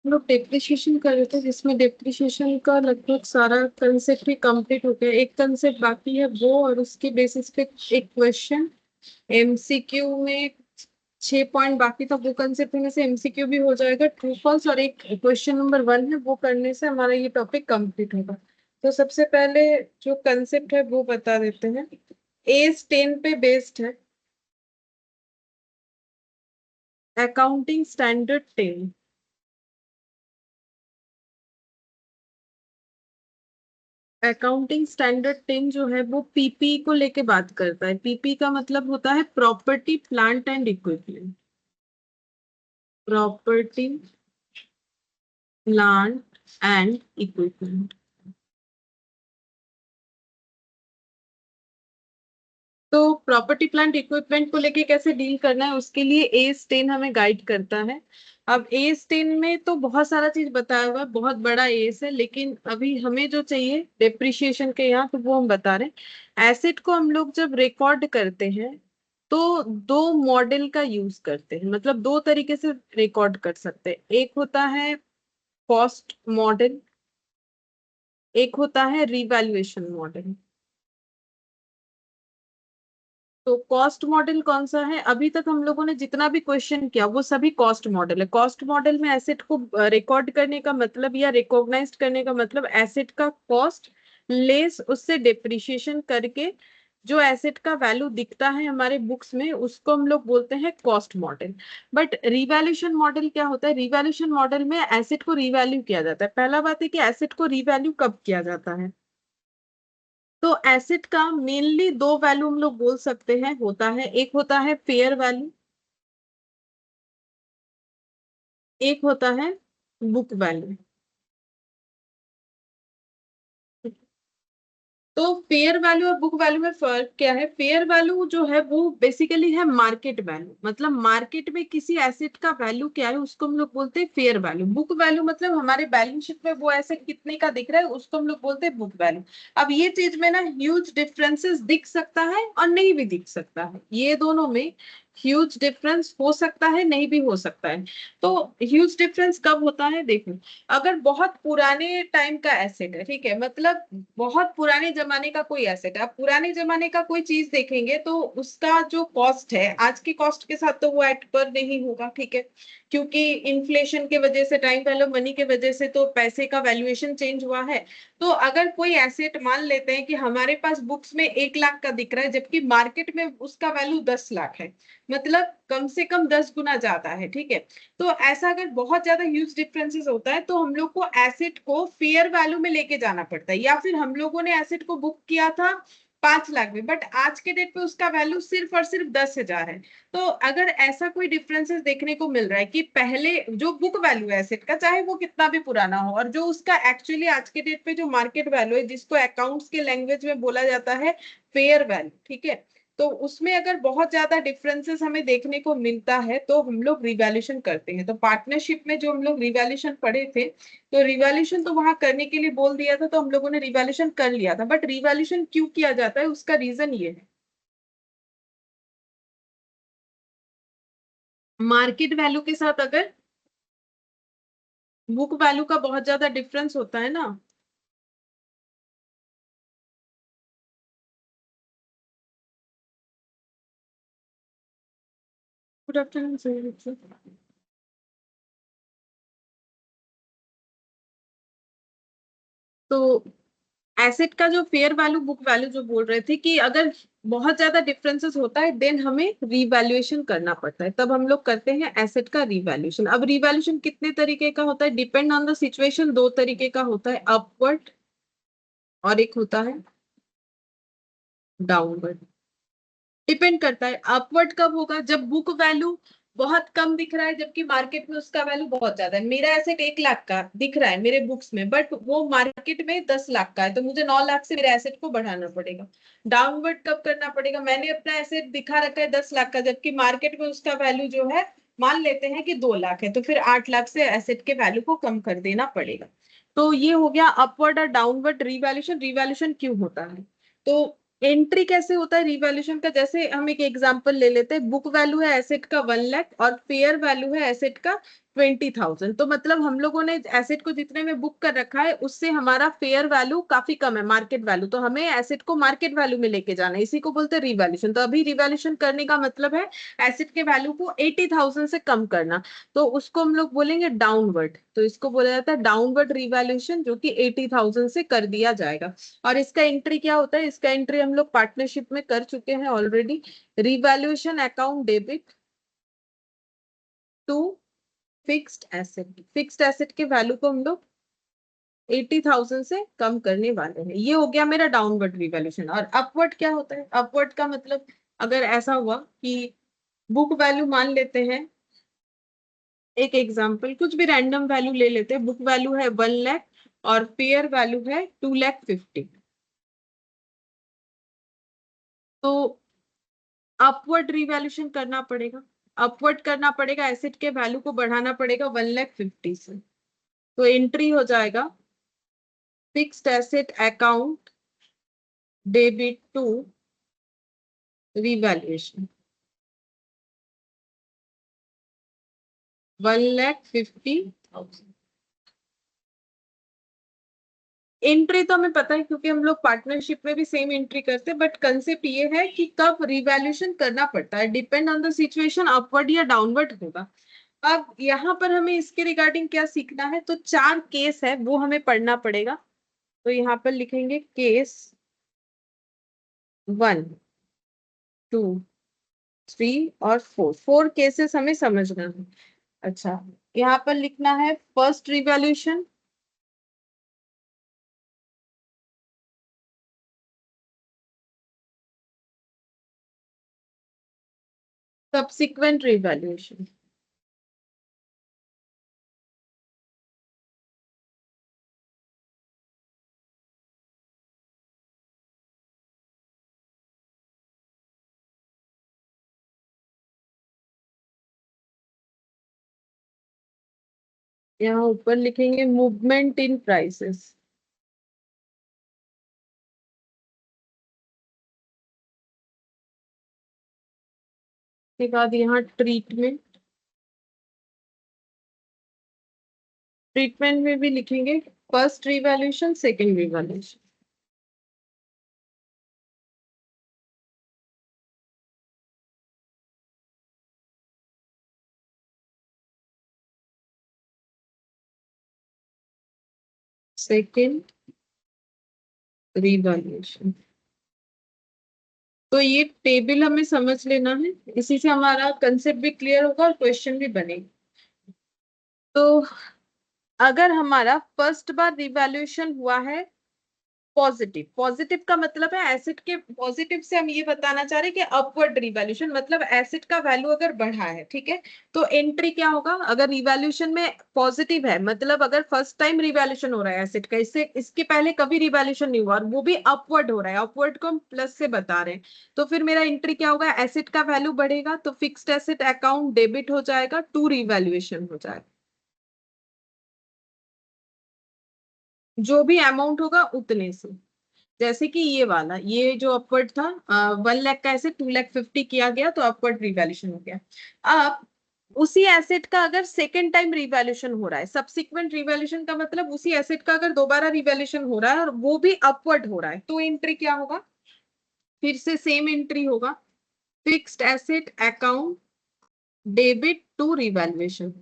हम लोग डेप्रिशिएशन कर रहे थे, जिसमें डेप्रिशिएशन का लगभग सारा कंसेप्ट ही कंप्लीट हो गया। एक कंसेप्ट बाकी है वो, और उसके बेसिस पे एक क्वेश्चन एमसीक्यू में 6 पॉइंट बाकी था। वो कंसेप्ट में से एमसीक्यू भी हो जाएगा, ट्रू फॉल्स, और एक क्वेश्चन नंबर 1 है, वो करने से हमारा ये टॉपिक कंप्लीट होगा। तो सबसे पहले जो कंसेप्ट है वो बता देते हैं। एज 10 पे बेस्ड है, अकाउंटिंग स्टैंडर्ड 10। अकाउंटिंग स्टैंडर्ड 10 जो है वो पीपी को लेके बात करता है। पीपी का मतलब होता है property plant and equipment. Property plant and equipment. तो प्रॉपर्टी प्लांट इक्विपमेंट को लेके कैसे डील करना है, उसके लिए एज 10 हमें गाइड करता है। अब एज 10 में तो बहुत सारा चीज बताया हुआ है, बहुत बड़ा एज है, लेकिन अभी हमें जो चाहिए डेप्रिशिएशन के यहाँ, तो वो हम बता रहे हैं। एसेट को हम लोग जब रिकॉर्ड करते हैं तो दो मॉडल का यूज करते हैं, मतलब दो तरीके से रिकॉर्ड कर सकते हैं। एक होता है कॉस्ट मॉडल, एक होता है रिवैल्यूएशन मॉडल। तो कॉस्ट मॉडल कौन सा है? अभी तक हम लोगों ने जितना भी क्वेश्चन किया वो सभी कॉस्ट मॉडल है। कॉस्ट मॉडल में एसेट को रिकॉर्ड करने का मतलब या रिकॉग्नाइज करने का मतलब एसेट का कॉस्ट लेस उससे डिप्रिशिएशन करके जो एसेट का वैल्यू दिखता है हमारे बुक्स में, उसको हम लोग बोलते हैं cost model. But revaluation model क्या होता है? रिवैल्यूएशन मॉडल में एसेट को रिवैल्यू किया जाता है। पहला बात है कि एसेट को रिवैल्यू कब किया जाता है। तो एसिड का मेनली दो वैल्यू हम लोग बोल सकते हैं, होता है एक होता है फेयर वैल्यू, एक होता है बुक वैल्यू। तो फेयर वैल्यू और बुक वैल्यू में फर्क क्या है? फेयर वैल्यू जो है वो बेसिकली है मार्केट वैल्यू, मतलब मार्केट में किसी एसेट का वैल्यू क्या है उसको हम लोग बोलते हैं फेयर वैल्यू। बुक वैल्यू मतलब हमारे बैलेंस शीट में वो एसेट कितने का दिख रहा है उसको हम लोग बोलते हैं बुक वैल्यू। अब ये चीज में ना ह्यूज डिफरेंसेस दिख सकता है और नहीं भी दिख सकता है, ये दोनों में ह्यूज डिफरेंस हो सकता है, नहीं भी हो सकता है। तो ह्यूज डिफरेंस कब होता है? देखो, अगर बहुत पुराने टाइम का एसेट है, ठीक है, मतलब बहुत पुराने जमाने का कोई एसेट है, आप पुराने जमाने का कोई चीज देखेंगे तो उसका जो कॉस्ट है आज की कॉस्ट के साथ तो वो एट पर नहीं होगा, ठीक है, क्योंकि इन्फ्लेशन के वजह से, टाइम वैल्यू मनी के वजह से तो पैसे का वैल्यूएशन चेंज हुआ है। तो अगर कोई एसेट मान लेते हैं कि हमारे पास बुक्स में 1 लाख का दिख रहा है जबकि मार्केट में उसका वैल्यू 10 लाख है, मतलब कम से कम 10 गुना ज्यादा है, ठीक है। तो ऐसा अगर बहुत ज्यादा ह्यूज डिफरेंसेस होता है तो हम लोग को एसेट को फेयर वैल्यू में लेके जाना पड़ता है। या फिर हम लोगों ने एसेट को बुक किया था 5 लाख में, बट आज के डेट पे उसका वैल्यू सिर्फ और सिर्फ 10,000 है। तो अगर ऐसा कोई डिफरेंसेस देखने को मिल रहा है कि पहले जो बुक वैल्यू है एसेट का, चाहे वो कितना भी पुराना हो, और जो उसका एक्चुअली आज के डेट पे जो मार्केट वैल्यू है, जिसको अकाउंट्स के लैंग्वेज में बोला जाता है फेयर वैल्यू, ठीक है, तो उसमें अगर बहुत ज्यादा डिफरेंसेस हमें देखने को मिलता है तो हम लोग रिवैल्यूएशन करते हैं। तो पार्टनरशिप में जो हम लोग रिवैल्यूएशन पढ़े थे, तो रिवैल्यूएशन तो वहां करने के लिए बोल दिया था, तो हम लोगों ने रिवैल्यूएशन कर लिया था। बट रिवैल्यूएशन क्यों किया जाता है उसका रीजन ये है, मार्केट वैल्यू के साथ अगर बुक वैल्यू का बहुत ज्यादा डिफरेंस होता है ना। Good afternoon sir. तो एसेट का जो फेयर वैल्यू बुक वैल्यू जो बोल रहे थे कि अगर बहुत ज्यादा डिफरेंसेस होता है देन हमें रिवैल्यूएशन करना पड़ता है, तब हम लोग करते हैं एसेट का रिवैल्यूएशन। अब रिवैल्यूएशन कितने तरीके का होता है? डिपेंड ऑन द सिचुएशन, दो तरीके का होता है, अपवर्ड और एक होता है डाउनवर्ड। डिपेंड करता है अपवर्ड कब होगा, जब बुक वैल्यू बहुत कम दिख रहा है जबकि मार्केट में उसका वैल्यू बहुत ज्यादा है। मेरा एसेट 1 लाख का दिख रहा है मेरे बुक्स में, बट वो मार्केट में 10 लाख का है, तो मुझे 9 लाख से मेरे एसेट को बढ़ाना पड़ेगा। डाउनवर्ड कब करना पड़ेगा? मैंने अपना एसेट दिखा रखा है 10 लाख का जबकि मार्केट में उसका वैल्यू जो है मान लेते हैं कि 2 लाख है, तो फिर 8 लाख से एसेट के वैल्यू को कम कर देना पड़ेगा। तो ये हो गया अपवर्ड और डाउनवर्ड रिवैल्यूएशन। रिवैल्यूएशन क्यों होता है? तो एंट्री कैसे होता है रिवैल्यूएशन का? जैसे हम एक एग्जांपल ले लेते हैं, बुक वैल्यू है एसेट का 1 लाख और फेयर वैल्यू है एसेट का 20,000, तो मतलब हम लोगों ने एसेट को जितने में बुक कर रखा है उससे हमारा फेयर वैल्यू काफी कम है, मार्केट वैल्यू, तो हमें एसेट को मार्केट वैल्यू में लेके जाना है, इसी को बोलते हैं रिवैल्यूएशन। तो अभी रिवैल्यूएशन करने का मतलब है एसेट के वैल्यू को 80,000 से कम करना, तो उसको हम लोग बोलेंगे डाउनवर्ड, तो इसको बोला जाता है डाउनवर्ड रिवैल्यूएशन, जो कि 80,000 से कर दिया जाएगा। और इसका एंट्री क्या होता है, इसका एंट्री हम लोग पार्टनरशिप में कर चुके हैं already. Revaluation account debit to fixed asset, fixed asset के वैल्यू को हम लोग 80,000 से कम करने वाले हैं। ये हो गया मेरा डाउनवर्ड रिवैल्यूएशन। और अपवर्ड क्या होता है, अपवर्ड का मतलब अगर ऐसा हुआ कि बुक वैल्यू मान लेते हैं, एक एग्जांपल कुछ भी रैंडम वैल्यू ले लेते हैं, बुक वैल्यू है 1 लाख और फेयर वैल्यू है 2,50,000, तो अपवर्ड रिवैल्यूएशन करना पड़ेगा, अपवर्ड करना पड़ेगा, एसेट के वैल्यू को बढ़ाना पड़ेगा 1,50,000 से। तो एंट्री हो जाएगा fixed asset account debit to revaluation 1,50,000। Entry तो हमें पता है क्योंकि हम लोग पार्टनरशिप में भी सेम एंट्री करते हैं, बट कंसेप्ट ये है कि कब रिवैल्यूएशन करना पड़ता है, depend on the situation, upward या डाउनवर्ड होगा। अब यहाँ पर हमें इसके रिगार्डिंग क्या सीखना है, तो 4 केस है वो हमें पढ़ना पड़ेगा। तो यहाँ पर लिखेंगे केस 1, 2, 3 और 4, 4 केसेस हमें समझना है। अच्छा, यहाँ पर लिखना है फर्स्ट रिवैल्यूएशन, सब्सिक्वेंट रिवैल्यूएशन। यहाँ ऊपर लिखेंगे मूवमेंट इन प्राइसेस, के बाद यहाँ ट्रीटमेंट, ट्रीटमेंट में भी लिखेंगे first revaluation, second revaluation. Second revaluation, तो ये टेबल हमें समझ लेना है, इसी से हमारा कंसेप्ट भी क्लियर होगा और क्वेश्चन भी बनेगा। तो अगर हमारा फर्स्ट बार रिवैल्यूएशन हुआ है पॉजिटिव, पॉजिटिव का मतलब है एसेट के, पॉजिटिव से हम ये बताना चाह रहे हैं कि अपवर्ड रिवैल्यूएशन मतलब एसेट का वैल्यू अगर बढ़ा है, ठीक है, तो एंट्री क्या होगा, अगर रिवैल्यूएशन में पॉजिटिव है, मतलब अगर फर्स्ट टाइम रिवैल्यूएशन हो रहा है एसेट का, इससे इसके पहले कभी रिवैल्यूएशन नहीं हुआ और वो भी अपवर्ड हो रहा है, अपवर्ड को हम प्लस से बता रहे हैं, तो फिर मेरा एंट्री क्या होगा, एसेट का वैल्यू बढ़ेगा तो फिक्स्ड एसेट अकाउंट डेबिट हो जाएगा टू रिवैल्यूएशन हो जाएगा, जो भी अमाउंट होगा उतने से। जैसे कि ये वाला, ये जो अपवर्ड था 1 लाख का एसेट 2,50,000 किया गया तो अपवर्ड रिवैल्यूएशन हो गया। अब उसी एसेट का अगर सेकेंड टाइम रिवैल्यूएशन हो रहा है, सब्सिक्वेंट रिवैल्यूएशन का मतलब उसी एसेट का अगर दोबारा रिवैल्यूएशन हो रहा है और वो भी अपवर्ड हो रहा है, तो एंट्री क्या होगा, फिर से सेम एंट्री होगा, fixed asset account debit to revaluation.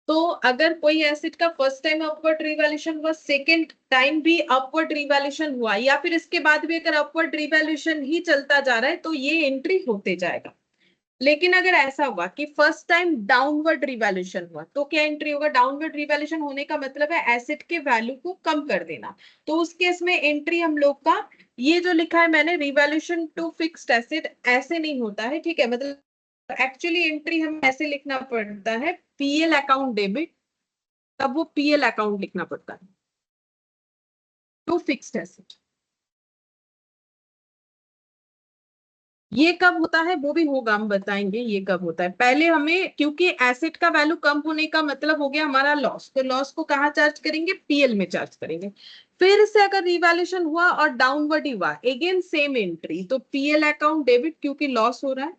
तो अगर कोई एसेट का फर्स्ट टाइम अपवर्ड रिवैल्यूएशन हुआ, सेकेंड टाइम भी अपवर्ड रिवैल्यूएशन हुआ, या फिर इसके बाद भी अगर अपवर्ड रिवैल्यूएशन ही चलता जा रहा है, तो ये एंट्री होते जाएगा। लेकिन अगर ऐसा हुआ कि फर्स्ट टाइम डाउनवर्ड रिवैल्यूएशन हुआ, तो क्या एंट्री होगा, डाउनवर्ड रिवैल्यूएशन होने का मतलब है एसेट के वैल्यू को कम कर देना, तो उस केस में एंट्री हम लोग का, ये जो लिखा है मैंने रिवैल्यूएशन टू फिक्स्ड एसेट, ऐसे नहीं होता है, ठीक है, मतलब एक्चुअली एंट्री हमें ऐसे लिखना पड़ता है, पीएल अकाउंट डेबिट, तब वो पीएल अकाउंट लिखना पड़ता है टू फिक्स्ड एसेट। ये कब होता है वो भी होगा, हम बताएंगे ये कब होता है, पहले हमें, क्योंकि एसेट का वैल्यू कम होने का मतलब हो गया हमारा लॉस, तो लॉस को कहाँ चार्ज करेंगे, पीएल में चार्ज करेंगे। फिर से अगर रिवैल्यूएशन हुआ और डाउनवर्ड ही हुआ, अगेन सेम एंट्री, तो पीएल अकाउंट डेबिट, क्योंकि लॉस हो रहा है।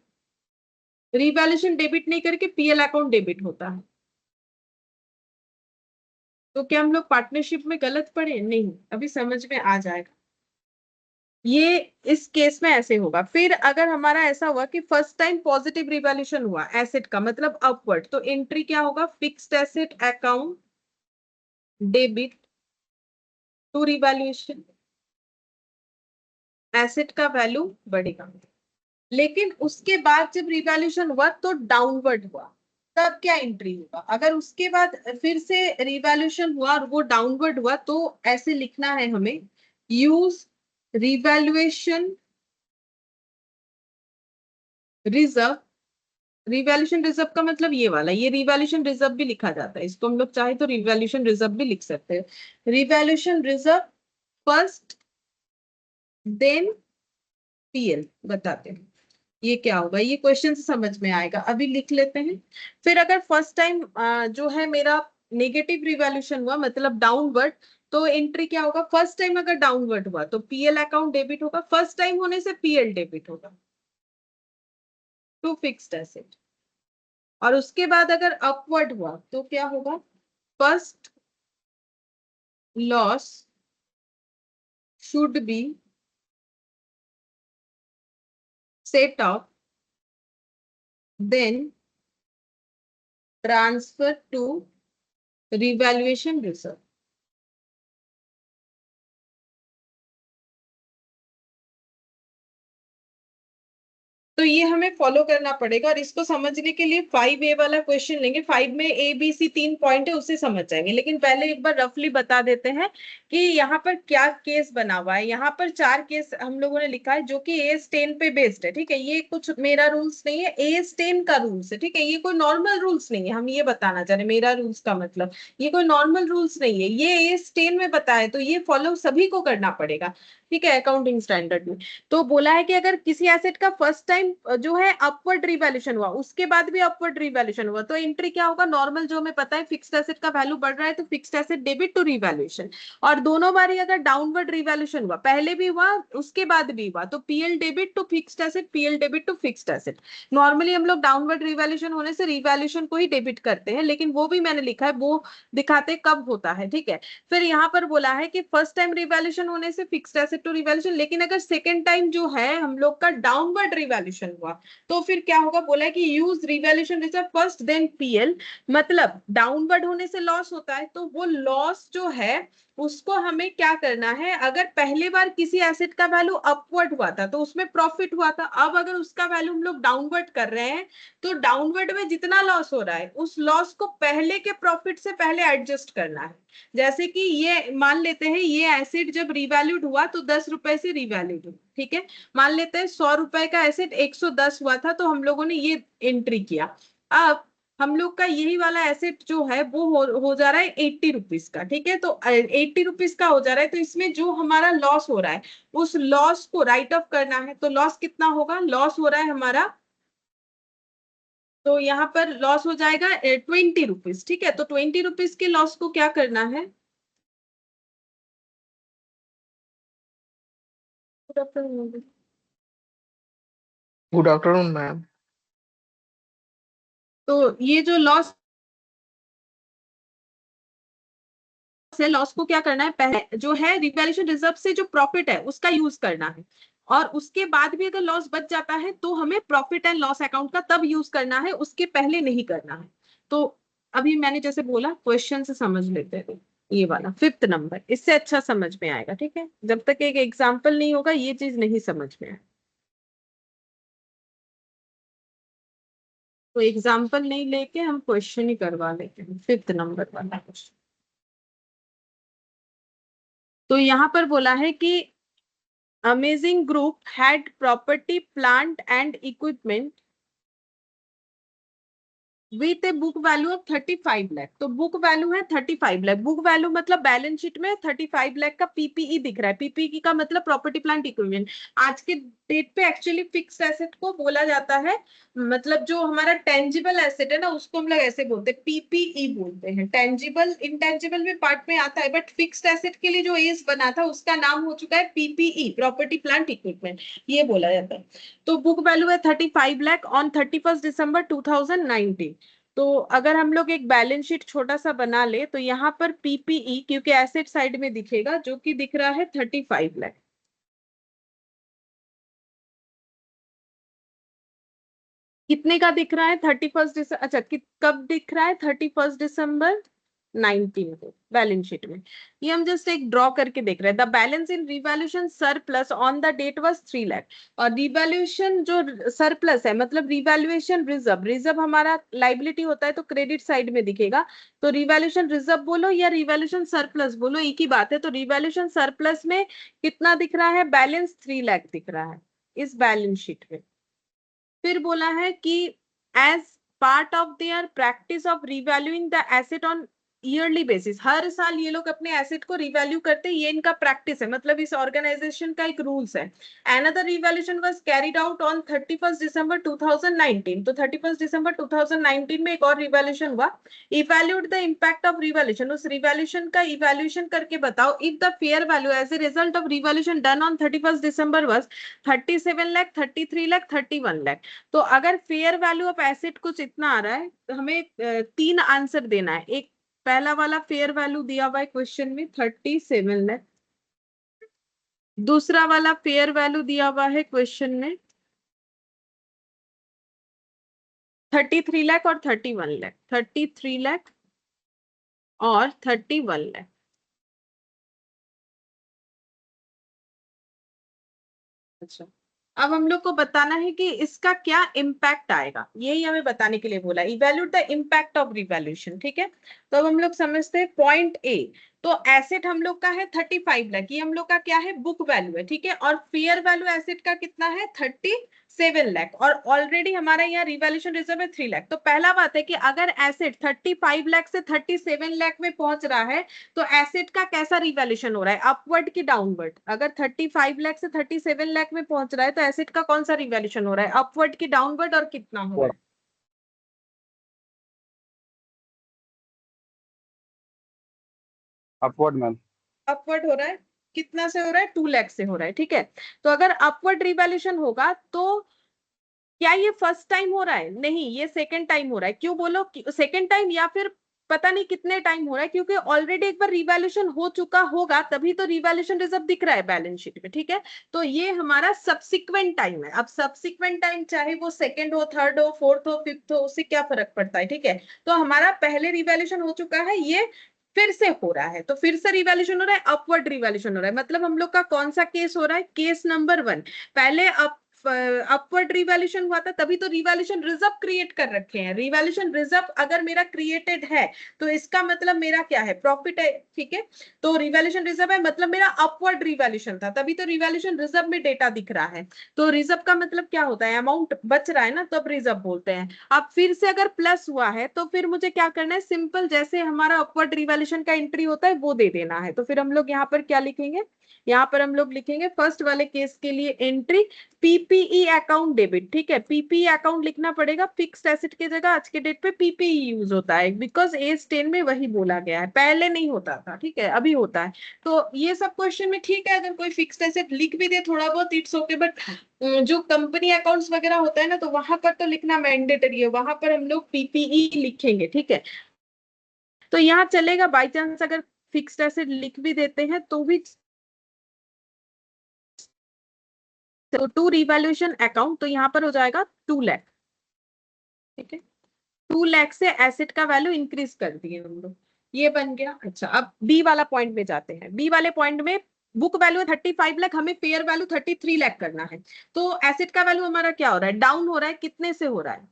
रिवैल्यूएशन डेबिट नहीं करके पीएल अकाउंट डेबिट होता है। तो क्या हम लोग पार्टनरशिप में गलत पढ़े? नहीं, अभी समझ में आ जाएगा। ये इस केस में ऐसे होगा। फिर अगर हमारा ऐसा हुआ कि फर्स्ट टाइम पॉजिटिव रिवैल्यूएशन हुआ एसेट का, मतलब अपवर्ड, तो एंट्री क्या होगा? Fixed asset account debit to revaluation, asset का वैल्यू बढ़ेगा। लेकिन उसके बाद जब रिवैल्यूएशन हुआ तो डाउनवर्ड हुआ, तब क्या एंट्री होगा? अगर उसके बाद फिर से रिवैल्यूएशन हुआ और वो डाउनवर्ड हुआ, तो ऐसे लिखना है हमें, use revaluation reserve. Revaluation reserve का मतलब ये वाला, ये रिवैल्यूएशन रिजर्व भी लिखा जाता है, इसको हम लोग चाहे तो रिवैल्यूएशन रिजर्व भी लिख सकते हैं। Revaluation reserve first then PL बताते हैं। ये क्या होगा, ये क्वेश्चन से समझ में आएगा, अभी लिख लेते हैं। फिर अगर फर्स्ट टाइम जो है मेरा नेगेटिव रिवैल्यूएशन हुआ, मतलब डाउनवर्ड, तो एंट्री क्या होगा? फर्स्ट टाइम अगर डाउनवर्ड हुआ तो पीएल अकाउंट डेबिट होगा, फर्स्ट टाइम होने से पीएल डेबिट होगा टू फिक्स्ड एसेट। और उसके बाद अगर अपवर्ड हुआ तो क्या होगा? First loss should be set off then transfer to revaluation reserve. तो ये हमें फॉलो करना पड़ेगा, और इसको समझने के लिए 5A वाला क्वेश्चन लेंगे। 5 में ABC 3 पॉइंट है, उससे समझ जाएंगे। लेकिन पहले एक बार रफली बता देते हैं कि यहाँ पर क्या केस बना हुआ है। यहाँ पर 4 केस हम लोगों ने लिखा है, जो कि AS10 पे बेस्ड है। ठीक है, ये कुछ मेरा रूल्स नहीं है, AS10 का रूल्स है। ठीक है, ये कोई नॉर्मल रूल्स नहीं है, हम ये बताना चाह रहे हैं। मेरा रूल्स का मतलब ये कोई नॉर्मल रूल्स नहीं है, ये AS10 में बताया, तो ये फॉलो सभी को करना पड़ेगा। ठीक है, अकाउंटिंग स्टैंडर्ड में। तो बोला है कि अगर किसी एसेट का फर्स्ट टाइम जो है अपवर्ड रिवैल्यूएशन हुआ, उसके बाद भी अपवर्ड रिवैल्यूएशन हुआ, तो एंट्री क्या होगा? नॉर्मल, जो हमें पता है, फिक्स्ड एसेट का वैल्यू बढ़ रहा है तो fixed asset debit to revaluation. और दोनों बार ही अगर डाउनवर्ड रिवैल्यूएशन हुआ, पहले भी हुआ उसके बाद भी हुआ, तो PL debit to fixed asset, PL debit to fixed asset. Normally हम लोग डाउनवर्ड रिवैल्यूएशन होने से रिवैल्यूएशन को ही डेबिट करते हैं, लेकिन वो भी मैंने लिखा है, वो दिखाते कब होता है। ठीक है, फिर यहाँ पर बोला है कि फर्स्ट टाइम रिवैल्यूएशन होने से फिक्स्ड एसेट टू रिवैल्यूएशन, लेकिन अगर सेकेंड टाइम जो है हम लोग का डाउनवर्ड रिवैल्यूएशन हुआ, तो फिर क्या होगा? बोला है कि use revaluation reserve first then PL. मतलब डाउनवर्ड होने से लॉस होता है, तो वो लॉस जो है उसको हमें क्या करना है? अगर पहले बार किसी एसेट का वैल्यू अपवर्ड हुआ था तो उसमें प्रॉफिट हुआ था, अब अगर उसका वैल्यू हम लोग डाउनवर्ड कर रहे हैं, तो डाउनवर्ड में जितना लॉस हो रहा है उस लॉस को पहले के प्रॉफिट से पहले एडजस्ट करना है। जैसे कि ये मान लेते हैं, ये एसेट जब रिवैल्यूड हुआ तो 10 रुपए से रिवैल्यूड हुआ। ठीक है, मान लेते हैं 100 रुपए का एसेट 110 हुआ था, तो हम लोगों ने ये एंट्री किया। अब हम लोग का यही वाला एसेट जो है वो हो जा रहा है 80 रुपीज का। ठीक है, तो 80 रुपीज का हो जा रहा है, तो इसमें जो हमारा लॉस हो रहा है उस लॉस को राइट ऑफ करना है। तो लॉस कितना होगा? लॉस हो रहा है हमारा, तो यहाँ पर लॉस हो जाएगा 20 रुपीज। ठीक है, तो 20 रुपीज के लॉस को क्या करना है? Good afternoon ma'am. तो ये जो लॉस है, लॉस को क्या करना है? पहले जो है रिवैल्यूएशन रिजर्व से जो प्रॉफिट है उसका यूज करना है, और उसके बाद भी अगर लॉस बच जाता है तो हमें प्रॉफिट एंड लॉस अकाउंट का तब यूज करना है, उसके पहले नहीं करना है। तो अभी मैंने जैसे बोला, क्वेश्चन से समझ लेते हैं। ये वाला 5th नंबर, इससे अच्छा समझ में आएगा। ठीक है, जब तक एक एग्जाम्पल नहीं होगा ये चीज नहीं समझ में आए। तो एग्जाम्पल नहीं लेके हम क्वेश्चन ही करवा लेते हैं, 5th नंबर वाला क्वेश्चन। तो यहाँ पर बोला है कि amazing group had property plant and equipment with a book value of 35 lakh. तो बुक वैल्यू है 35 लाख। बुक वैल्यू मतलब बैलेंस शीट में 35 लाख का पीपीई दिख रहा है। पीपीई का मतलब प्रॉपर्टी प्लांट इक्विपमेंट। आज के डेट पे एक्चुअली फिक्स एसेट को बोला जाता है, मतलब जो हमारा टेंजिबल एसेट है ना उसको हम लोग ऐसे बोलते हैं, पीपीई बोलते हैं। टेंजिबल इंटेंजिबल में पार्ट में आता है, बट फिक्स्ड एसेट के लिए जो एस बना था उसका नाम हो चुका है पीपीई, प्रॉपर्टी प्लांट इक्विपमेंट, ये बोला जाता है। तो बुक वैल्यू है 35 लाख ऑन 31 दिसंबर 2019। तो अगर हम लोग एक बैलेंस शीट छोटा सा बना ले तो यहाँ पर पीपीई क्योंकि एसेट साइड में दिखेगा, जो कि दिख रहा है 35 लाख। कितने का दिख रहा है 31 दिसंबर, अच्छा कब दिख रहा है 31 दिसंबर 19 को बैलेंस शीट में। ये हम जस्ट एक ड्रॉ करके देख रहे हैं। The balance in revaluation surplus on the date was 3 lakh. और रिवैल्यूएशन जो सरप्लस है मतलब रिवैल्यूएशन रिजर्व, रिजर्व हमारा लाइबिलिटी होता है तो क्रेडिट साइड में दिखेगा। तो रिवैल्यूएशन रिजर्व बोलो या रिवैल्यूएशन सरप्लस बोलो एक ही बात है। तो रिवैल्यूएशन सरप्लस में कितना दिख रहा है, बैलेंस 3 लाख दिख रहा है इस बैलेंस शीट में। फिर बोला है कि as part of their practice of revaluing the asset on yearly basis, हर साल ये लोग अपने एसेट को रिवैल्यू करते हैं, ये इनका प्रैक्टिस है, मतलब इस ऑर्गेनाइजेशन का एक रूल्स है। Another revaluation was carried out on 31 दिसंबर 2019। तो 31 दिसंबर 2019 में एक और रिवैल्यूएशन हुआ। Evaluate the impact of revaluation, उस रिवैल्यूएशन का इवैल्यूएशन करके बताओ if the fair value as a result of revaluation done on 31 December was 37 lakh, 33 lakh, 31 lakh. तो अगर फेयर वैल्यू ऑफ एसेट कुछ इतना आ रहा है तो हमें तीन आंसर देना है। एक पहला वाला फेयर वैल्यू दिया हुआ है क्वेश्चन में 37 लाख। दूसरा वाला फेयर वैल्यू दिया हुआ है क्वेश्चन में 33 लाख और 31 लाख, 33 लाख और 31 लाख। अच्छा, अब हम लोग को बताना है कि इसका क्या इम्पैक्ट आएगा, यही हमें बताने के लिए बोला, evaluate the impact of revaluation. ठीक है, तो अब हम लोग समझते हैं पॉइंट ए। तो एसेट हम लोग का है 35 लाख, ये हम लोग का क्या है, बुक वैल्यू है। ठीक है, और फेयर वैल्यू एसेट का कितना है 37 लाख, और ऑलरेडी हमारा यहाँ रिवैल्यूएशन रिजर्व है 3 लाख। तो पहला बात है कि अगर एसेट 35 लाख से 37 लाख में पहुंच रहा है तो एसेट का कैसा रिवैल्यूएशन हो रहा है, अपवर्ड की डाउनवर्ड। अगर 35 लाख से 37 लाख में पहुंच रहा है तो एसेट का कौन सा रिवैल्यूएशन हो रहा है, अपवर्ड की डाउनवर्ड, और कितना हो रहा है। Upward ma'am. अपवर्ड हो रहा है, कितना से हो रहा है, 2 लाख से हो रहा है। ठीक है, तो अगर अपवर्ड रिवैल्यूएशन होगा तो क्या ये फर्स्ट टाइम हो रहा है, नहीं ये सेकंड टाइम हो रहा है। क्यों बोलो सेकंड टाइम, या फिर पता नहीं कितने टाइम हो रहा है, क्योंकि ऑलरेडी एक बार रिवैल्यूएशन हो चुका होगा तभी तो रिवैल्यूएशन रिजर्व दिख रहा है बैलेंस शीट में। ठीक है, तो ये हमारा सब्सिक्वेंट टाइम है। अब सब्सिक्वेंट टाइम चाहे वो सेकंड हो, थर्ड हो, फोर्थ हो, फिफ्थ हो, उससे क्या फर्क पड़ता है। ठीक है, तो हमारा पहले रिवैल्यूएशन हो चुका है, ये फिर से हो रहा है, तो फिर से रिवैल्यूएशन हो रहा है, अपवर्ड रिवैल्यूएशन हो रहा है। मतलब हम लोग का कौन सा केस हो रहा है, केस नंबर 1। पहले अपवर्ड रिवैल्यूएशन हुआ था तभी तो रिवैल्यूएशन रिजर्व क्रिएट कर रखे हैं। रिवैल्यूएशन रिजर्व अगर मेरा क्रिएटेड है तो इसका मतलब मेरा क्या है, प्रॉफिट है। ठीक है, तो रिवैल्यूएशन रिजर्व है मतलब मेरा अपवर्ड रिवैल्यूएशन था, तभी तो रिवैल्यूएशन रिजर्व में डेटा दिख रहा है। तो रिजर्व का मतलब क्या होता है, अमाउंट बच रहा है ना, तब रिजर्व बोलते हैं। अब फिर से अगर प्लस हुआ है तो फिर मुझे क्या करना है, सिंपल जैसे हमारा अपवर्ड रिवैल्यूएशन का एंट्री होता है वो दे देना है। तो फिर हम लोग यहाँ पर क्या लिखेंगे, यहाँ पर हम लोग लिखेंगे फर्स्ट वाले केस के लिए एंट्री पीपीई अकाउंट डेबिट। ठीक है, पीपीई अकाउंट लिखना पड़ेगा, फिक्स्ड एसेट की जगह आज के डेट पे पीपीई यूज होता है, बिकॉज एज 10 में वही बोला गया है, पहले नहीं होता था। ठीक है, अभी होता है। तो ये सब क्वेश्चन में ठीक है, अगर कोई फिक्स्ड एसेट लिख भी दे थोड़ा बहुत इट्स ओके, बट जो कंपनी अकाउंट्स वगैरह होता है ना तो वहां पर तो लिखना मैंडेटरी है, वहां पर हम लोग पीपीई लिखेंगे। ठीक है, तो यहाँ चलेगा, बाई चांस अगर फिक्स्ड एसेट लिख भी देते हैं तो भी। तो टू रिवैल्यूएशन अकाउंट, तो यहाँ पर हो जाएगा 2 लाख। ठीक है, 2 लाख से एसेट का वैल्यू इंक्रीज कर दिए हम लोग, ये बन गया। अच्छा, अब बी वाला पॉइंट में जाते हैं। बी वाले पॉइंट में बुक वैल्यू है 35 लाख, हमें फेयर वैल्यू 33 लाख करना है। तो एसेट का वैल्यू हमारा क्या हो रहा है, डाउन हो रहा है, कितने से हो रहा है,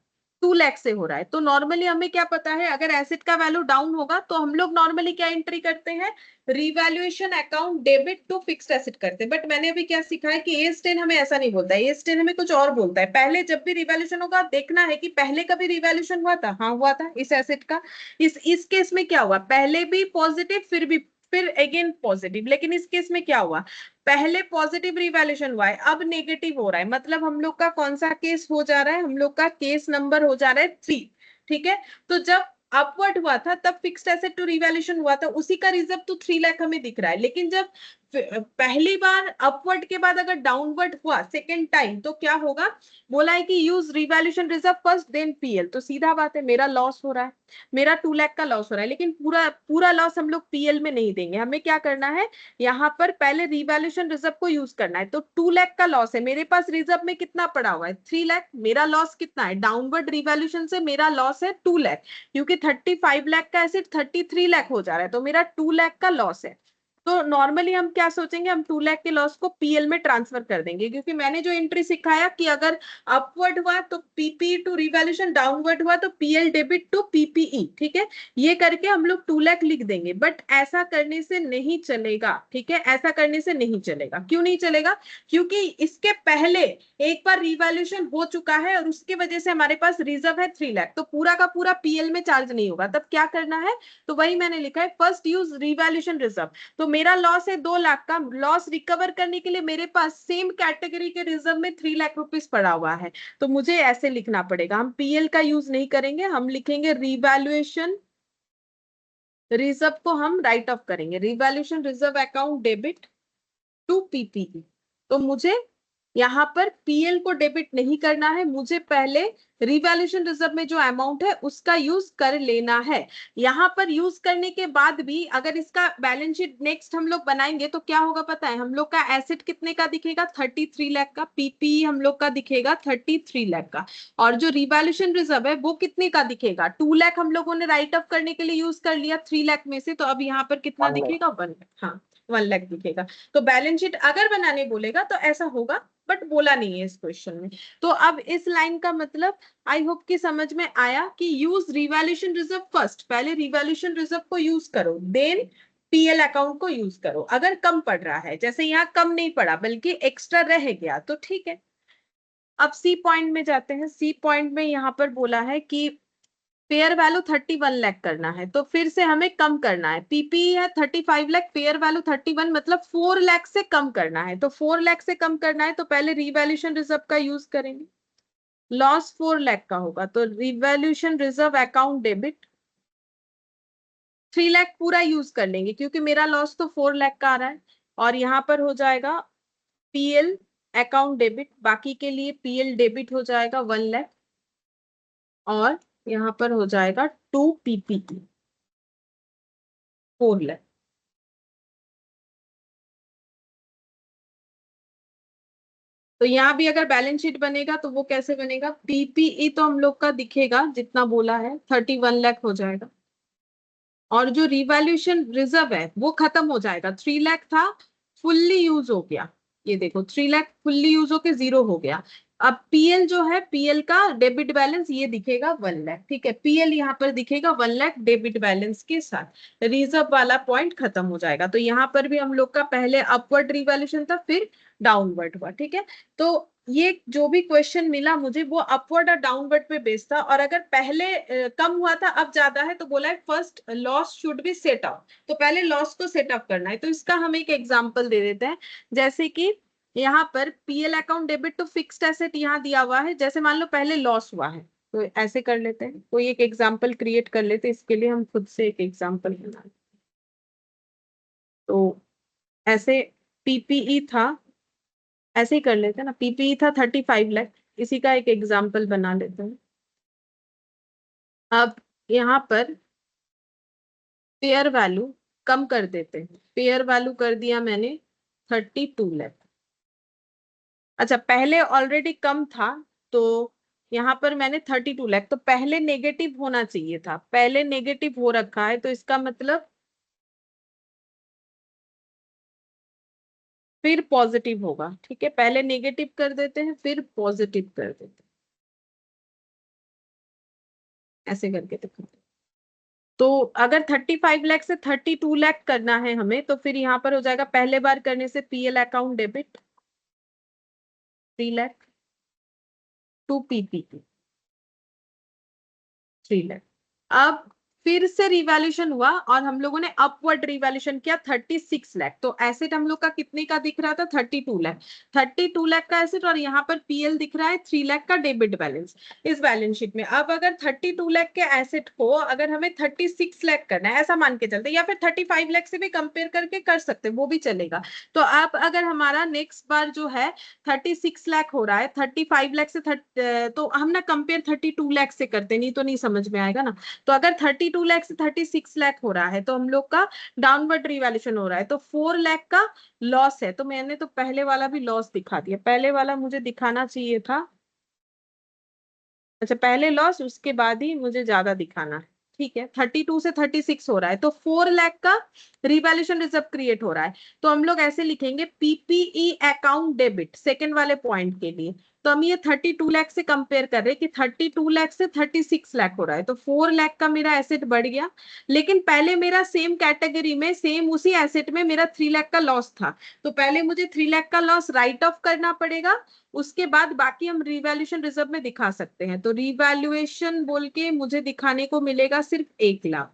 2 लाख से हो रहा है। तो नॉर्मली हमें क्या पता है, अगर एसेट का वैल्यू डाउन होगा तो हम लोग नॉर्मली क्या एंट्री करते हैं, revaluation account debit to fixed asset करते हैं। बट मैंने अभी क्या सीखा है कि एज 10 हमें ऐसा नहीं बोलता है, एज 10 हमें कुछ और बोलता है। पहले जब भी रिवैल्यूएशन होगा देखना है कि पहले कभी रिवैल्यूएशन हुआ था, हाँ हुआ था इस एसेट का। इस केस में क्या हुआ, पहले भी पॉजिटिव फिर अगेन पॉजिटिव, लेकिन इस केस में क्या हुआ, पहले पॉजिटिव रिवैल्यूएशन हुआ है अब नेगेटिव हो रहा है। मतलब हम लोग का कौन सा केस हो जा रहा है, हम लोग का केस नंबर हो जा रहा है 3। ठीक है, तो जब अपवर्ड हुआ था तब फिक्स्ड एसेट टू रिवैल्यूएशन हुआ था, उसी का रिजर्व तो 3 लाख हमें दिख रहा है। लेकिन जब पहली बार अपवर्ड के बाद अगर डाउनवर्ड हुआ सेकेंड टाइम तो क्या होगा, बोला है कि use revaluation reserve first then PL. तो सीधा बात है मेरा लॉस हो रहा है, मेरा 2 लाख का लॉस हो रहा है, लेकिन पूरा पूरा लॉस हम लोग पीएल में नहीं देंगे। हमें क्या करना है, यहाँ पर पहले रिवैल्यूएशन रिजर्व को यूज करना है। तो 2 लाख का लॉस है, मेरे पास रिजर्व में कितना पड़ा हुआ है 3 लाख, मेरा लॉस कितना है, डाउनवर्ड रिवैल्यूएशन से मेरा लॉस है 2 लाख, क्योंकि 35 लाख का एसेट 33 लाख हो जा रहा है, तो मेरा 2 लाख का लॉस है। तो नॉर्मली हम क्या सोचेंगे, हम 2 लाख के लॉस को पीएल में ट्रांसफर कर देंगे, क्योंकि मैंने जो एंट्री सिखाया कि अगर अपवर्ड हुआ तो पीपी टू रिवैल्यूएशन, डाउनवर्ड हुआ तो पीएल डेबिट टू पीपीई। ठीक है, ये करके हम लोग 2 लाख लिख देंगे। बट ऐसा करने से नहीं चलेगा, ठीक है, ऐसा करने से नहीं चलेगा। क्यों नहीं चलेगा, क्योंकि इसके पहले एक बार रिवैल्यूएशन हो चुका है और उसकी वजह से हमारे पास रिजर्व है 3 लाख, तो पूरा का पूरा पीएल में चार्ज नहीं होगा। तब क्या करना है, तो वही मैंने लिखा है फर्स्ट यूज रिवैल्यूएशन रिजर्व। तो मेरा लॉस है 2 लाख का, लॉस रिकवर करने के लिए मेरे पास सेम कैटेगरी के रिजर्व में 3 लाख रुपीस पड़ा हुआ है, तो मुझे ऐसे लिखना पड़ेगा। हम पीएल का यूज नहीं करेंगे, हम लिखेंगे रिवैल्यूएशन रिजर्व को हम राइट ऑफ करेंगे, revaluation reserve account debit to PPE. तो मुझे यहाँ पर पीएल को डेबिट नहीं करना है, मुझे पहले रिवैल्यूएशन रिजर्व में जो अमाउंट है उसका यूज कर लेना है। यहाँ पर यूज करने के बाद भी अगर इसका बैलेंस शीट नेक्स्ट हम लोग बनाएंगे तो क्या होगा पता है, हम लोग का एसेट कितने का दिखेगा 33 लाख का, पीपीई हम लोग का दिखेगा 33 लाख का, और जो रिवैल्यूएशन रिजर्व है वो कितने का दिखेगा, 2 लाख हम लोगों ने राइट ऑफ करने के लिए यूज कर लिया 3 लाख में से, तो अब यहाँ पर कितना 1 लाख। दिखेगा 1 लाख, हाँ 1 लाख दिखेगा। तो बैलेंस शीट अगर बनाने बोलेगा तो ऐसा होगा, बट बोला नहीं है इस क्वेश्चन में। तो अब इस लाइन का मतलब आई होप कि समझ में आया कि यूज रिवैल्यूएशन रिजर्व फर्स्ट, पहले रिवैल्यूएशन रिजर्व को यूज करो देन पीएल अकाउंट को यूज करो। अगर कम पड़ रहा है, जैसे यहाँ कम नहीं पड़ा बल्कि एक्स्ट्रा रह गया तो ठीक है। अब सी पॉइंट में जाते हैं। सी पॉइंट में यहाँ पर बोला है कि फेयर वैल्यू 31 लाख करना है, तो फिर से हमें कम करना है। पीपी है 35 लाख, फेयर वैल्यू 31, मतलब 4 लाख से कम करना है। तो 4 लाख से कम करना है तो पहले रिवैल्यूएशन रिजर्व का यूज करेंगे, लॉस 4 लाख का होगा तो revaluation reserve account debit 3 lakh पूरा यूज कर लेंगे, क्योंकि मेरा लॉस तो 4 लाख का आ रहा है। और यहाँ पर हो जाएगा पीएल अकाउंट डेबिट, बाकी के लिए पीएल डेबिट हो जाएगा 1 लाख, और यहाँ पर हो जाएगा 2 पीपीई 4 लाख। तो यहाँ भी अगर बैलेंस शीट बनेगा तो वो कैसे बनेगा, पीपीई तो हम लोग का दिखेगा जितना बोला है 31 लाख हो जाएगा, और जो रिवैल्यूएशन रिजर्व है वो खत्म हो जाएगा। 3 लाख था फुल्ली यूज हो गया, ये देखो 3 लाख फुल्ली यूज होके जीरो हो गया। अब पीएल जो है, पीएल का डेबिट बैलेंस ये दिखेगा 1 लाख, ठीक है, पीएल यहाँ पर दिखेगा 1 लाख डेबिट बैलेंस के साथ, रिजर्व वाला पॉइंट खत्म हो जाएगा। तो यहाँ पर भी हम लोग का पहले अपवर्ड रिवैल्यूएशन था फिर डाउनवर्ड हुआ, ठीक है। तो ये जो भी क्वेश्चन मिला मुझे वो अपवर्ड और डाउनवर्ड पे बेस्ड था, और अगर पहले कम हुआ था अब ज्यादा है तो बोला है first loss should be set out, तो पहले लॉस को सेट अप करना है। तो इसका हम एक एग्जांपल दे देते हैं, जैसे कि यहाँ पर PL account debit to fixed asset यहाँ दिया हुआ है, जैसे मान लो पहले लॉस हुआ है तो ऐसे कर लेते हैं, कोई एक एग्जाम्पल क्रिएट कर लेते हैं, इसके लिए हम खुद से एक एग्जाम्पल बना, तो ऐसे पीपीई था, ऐसे ही कर लेते हैं ना, पीपीई था 35 लाख, इसी का एक एग्जाम्पल बना लेते हैं। अब यहाँ पर फेयर वैल्यू कम कर देते हैं, फेयर वैल्यू कर दिया मैंने 32 लाख। अच्छा पहले ऑलरेडी कम था, तो यहाँ पर मैंने 32 लाख, तो पहले नेगेटिव होना चाहिए था, पहले नेगेटिव हो रखा है, तो इसका मतलब फिर पॉजिटिव होगा, ठीक है, पहले नेगेटिव कर देते हैं फिर पॉजिटिव कर देते हैं। ऐसे करके दिखाते हैं। तो अगर 35 लाख से 32 लाख करना है हमें, तो फिर यहाँ पर हो जाएगा पहले बार करने से PL account debit 3 lakh to PPP 3 lakh. अब फिर से रिवैल्यूएशन हुआ और हम लोगों ने अपवर्ड रिवैल्यूएशन किया 36 लाख। तो एसेट हम लोग का कितने का दिख रहा था? 32 लाख। 32 लाख का एसेट और यहाँ पर पीएल दिख रहा है 3 लाख का डेबिट बैलेंस इस बैलेंस शीट में। अब अगर 32 लाख के एसेट को अगर हमें 36 लाख करना है, ऐसा मान के चलते, या फिर 35 लाख से भी कंपेयर करके कर सकते, वो भी चलेगा। तो अब अगर हमारा नेक्स्ट बार जो है 36 लाख हो रहा है, 35 लाख से तो हम ना कंपेयर 32 लाख से करते, नहीं तो नहीं समझ में आएगा ना। तो अगर 32 लाख से 36 लाख हो रहा है तो हम लोग का डाउनवर्ड रिवैल्यूएशन हो रहा है, तो 4 लाख का लॉस है। तो मैंने तो पहले वाला भी लॉस दिखा दिया, पहले वाला मुझे दिखाना चाहिए था। अच्छा, पहले लॉस उसके बाद ही मुझे ज्यादा दिखाना है। ठीक है, 32 से 36 हो रहा है तो 4 लाख का रिवैल्यूएशन रिजर्व क्रिएट हो रहा है। तो हम लोग ऐसे लिखेंगे पीपीई अकाउंट डेबिट सेकंड वाले पॉइंट के लिए। तो हम ये 32 लाख से कंपेयर कर रहे हैं कि 32 लाख से 36 लाख हो रहा है, तो 4 लाख का मेरा एसेट बढ़ गया। लेकिन पहले मेरा सेम कैटेगरी में सेम उसी एसेट में मेरा 3 लाख का लॉस था, तो पहले मुझे 3 लाख का लॉस राइट ऑफ करना पड़ेगा, उसके बाद बाकी हम रिवैल्यूएशन रिजर्व में दिखा सकते हैं। तो रिवैल्यूएशन बोल के मुझे दिखाने को मिलेगा सिर्फ 1 लाख,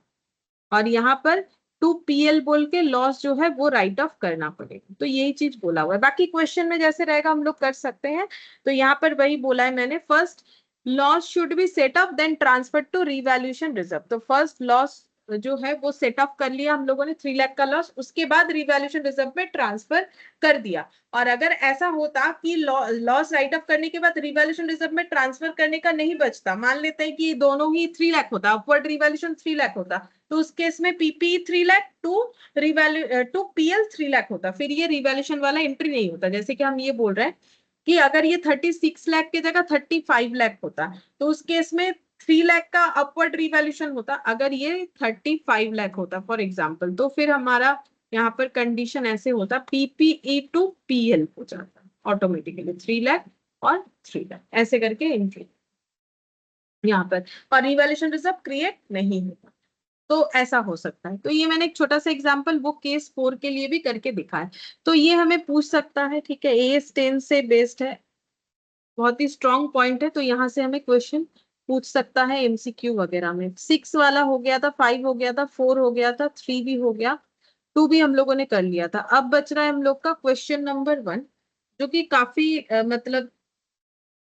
और यहाँ पर टू पीएल बोल के लॉस जो है वो राइट ऑफ करना पड़ेगा। तो यही चीज बोला हुआ है, बाकी क्वेश्चन में जैसे रहेगा हम लोग कर सकते हैं। तो यहाँ पर वही बोला है मैंने, first loss should be set off then transfer to revaluation reserve. तो फर्स्ट लॉस जो है वो सेट ऑफ कर लिया हम लोगों ने 3 लाख का लॉस, उसके बाद रिवैल्यूएशन रिजर्व में ट्रांसफर कर दिया। और अगर ऐसा होता कि लॉस राइट ऑफ करने के बाद रिवैल्यूएशन रिजर्व में ट्रांसफर करने का नहीं बचता, मान लेते हैं कि दोनों ही 3 लाख होता, अपवर्ड रिवैल्यूएशन 3 लाख होता, तो उस केस में PP 3 lakh to PL 3 lakh होता, फिर ये रिवैल्यूएशन वाला एंट्री नहीं होता। जैसे कि हम ये बोल रहे हैं कि अगर ये 36 लाख की जगह 35 लाख होता, तो उस केस में 3 लाख का अपवर्ड रिवैल्यूएशन होता। अगर ये 35 लाख होता फॉर एग्जाम्पल, तो फिर हमारा यहाँ पर कंडीशन ऐसे होता, पीपीई टू पीएल हो जाता ऑटोमेटिकली 3 लाख और 3 लाख, ऐसे करके एंट्री यहाँ पर, और रिवैल्यूएशन रिजर्व क्रिएट नहीं होता। तो ऐसा हो सकता है। तो ये मैंने एक छोटा सा एग्जांपल वो केस 4 के लिए भी करके दिखाया। तो ये हमें पूछ सकता है, ठीक है, एएस 10 से बेस्ड है, बहुत ही स्ट्रॉन्ग पॉइंट है, तो यहाँ से हमें क्वेश्चन पूछ सकता है एमसीक्यू वगैरह में। 6 वाला हो गया था, 5 हो गया था, 4 हो गया था, 3 भी हो गया, 2 भी हम लोगों ने कर लिया था। अब बच रहा है हम लोग का क्वेश्चन नंबर 1, जो कि काफी मतलब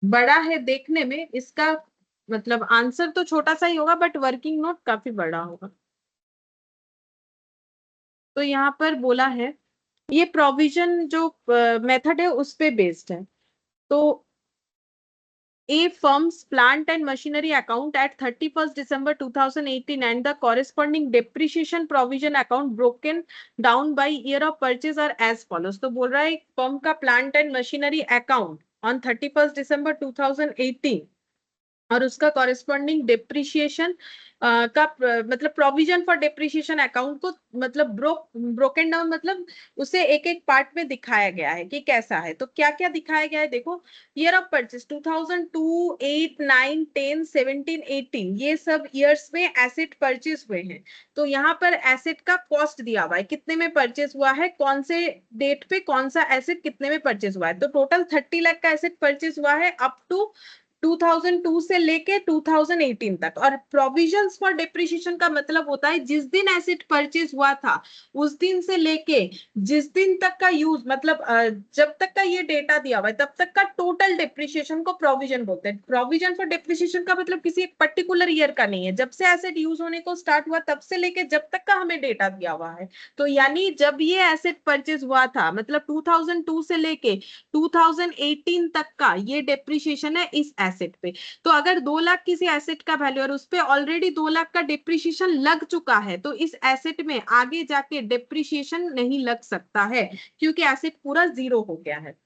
बड़ा है देखने में। इसका मतलब आंसर तो छोटा सा ही होगा बट वर्किंग नोट काफी बड़ा होगा। तो यहाँ पर बोला है, ये प्रोविजन जो मेथड है उस पे बेस्ड है। तो a firm's plant and machinery account at 31st December 2018 and the corresponding depreciation provision account broken down by year of purchase are as follows। तो बोल रहा है फर्म का plant and machinery account on 31st December 2018 और उसका corresponding depreciation का मतलब provision for depreciation account को मतलब ब्रोकन डाउन, मतलब उसे एक एक पार्ट में दिखाया गया है कि कैसा है। तो क्या क्या दिखाया गया है देखो, ईयर ऑफ परचेज 2002, 8, 9, 10, 17, 18, ये सब ईयर्स में एसेट परचेज हुए हैं। तो यहाँ पर एसेट का कॉस्ट दिया हुआ है, कितने में परचेज हुआ है, कौन से डेट पे कौन सा एसेट कितने में परचेज हुआ है। तो टोटल 30 लाख का एसेट परचेज हुआ है अप टू 2002 से लेके 2018 तक। और प्रोविजंस फॉर डेप्रिसिएशन का मतलब होता है जिस दिन एसेट परचेज हुआ था उस दिन से लेके जिस दिन तक का यूज, मतलब जब तक का ये डेटा दिया हुआ है तब तक का टोटल डेप्रिसिएशन को प्रोविजन बोलते हैं। प्रोविजन फॉर डेप्रिसिएशन का मतलब किसी एक पर्टिकुलर ईयर का नहीं है, जब से एसेट यूज होने को स्टार्ट हुआ तब से लेके जब तक का हमें डेटा दिया हुआ है। तो यानी जब ये एसेट परचेज हुआ था मतलब 2002 से लेके 2018 तक का ये डेप्रिसिएशन है इस एसेट पे। तो अगर 2 लाख किसी एसेट का वैल्यू और उस पे ऑलरेडी 2 लाख का डेप्रिसिएशन लग चुका है, तो इस एसेट में आगे जाके डेप्रिसिएशन नहीं लग सकता है क्योंकि एसेट पूरा जीरो हो गया है।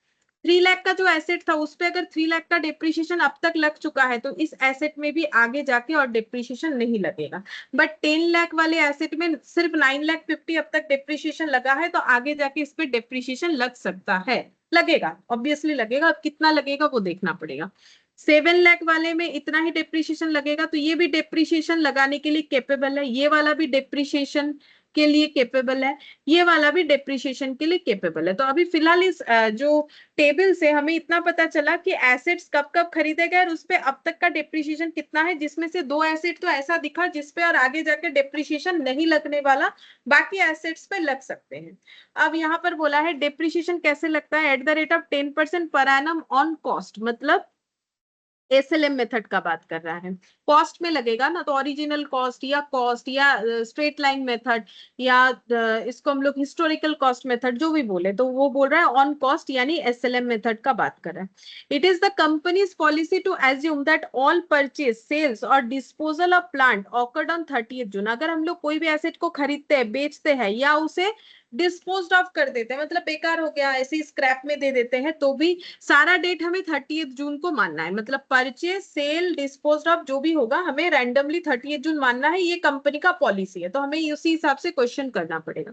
3 लाख का जो एसेट था उस पे अगर 3 लाख का डेप्रिसिएशन अब तक लग चुका है तो इस एसेट में भी आगे जाके और डेप्रिसिएशन नहीं लगेगा। बट 10 लाख वाले एसेट में सिर्फ 9 लाख 50 अब तक डेप्रिसिएशन लगा है, तो आगे जाके इस पे डेप्रिसिएशन लग सकता है, लगेगा, ऑब्वियसली लगेगा। अब कितना लगेगा वो देखना पड़ेगा। 7 लाख वाले में इतना ही डिप्रिसिएशन लगेगा, तो ये भी डिप्रिसिएशन लगाने के लिए केपेबल है, ये वाला भी डिप्रिसिएशन के लिए केपेबल है, ये वाला भी डिप्रिसिएशन के लिए केपेबल है। तो अभी फिलहाल इस जो टेबल से हमें इतना पता चला कि एसेट्स कब कब खरीदे गए और उस पे अब तक का डिप्रिसिएशन कितना है, जिसमें से 2 एसेट तो ऐसा दिखा जिसपे और आगे जाके डिप्रिसिएशन नहीं लगने वाला, बाकी एसेट्स पे लग सकते हैं। अब यहाँ पर बोला है डिप्रिसिएशन कैसे लगता है, at the rate of 10% per annum on cost, मतलब एसएलएम मेथड का बात कर रहा है, कॉस्ट में लगेगा ना, तो ओरिजिनल कॉस्ट या स्ट्रेट लाइन मेथड या इसको हम लोग हिस्टोरिकल कॉस्ट मेथड जो भी बोले, तो वो बोल रहा है ऑन कॉस्ट यानी एसएलएम मेथड का बात कर रहा है। It is the company's policy to assume that all purchase, sales और disposal of plant occurred on 30th June. अगर हम लोग कोई भी एसेट को खरीदते हैं, बेचते हैं या उसे डिस्पोज ऑफ कर देते हैं, मतलब बेकार हो गया ऐसे स्क्रैप में दे देते हैं, तो भी सारा डेट हमें 30th जून को मानना है। मतलब परचेज, सेल, डिस्पोज ऑफ जो भी होगा हमें रैंडमली 30th जून मानना है, ये कंपनी का पॉलिसी है, तो हमें उसी हिसाब से क्वेश्चन करना पड़ेगा।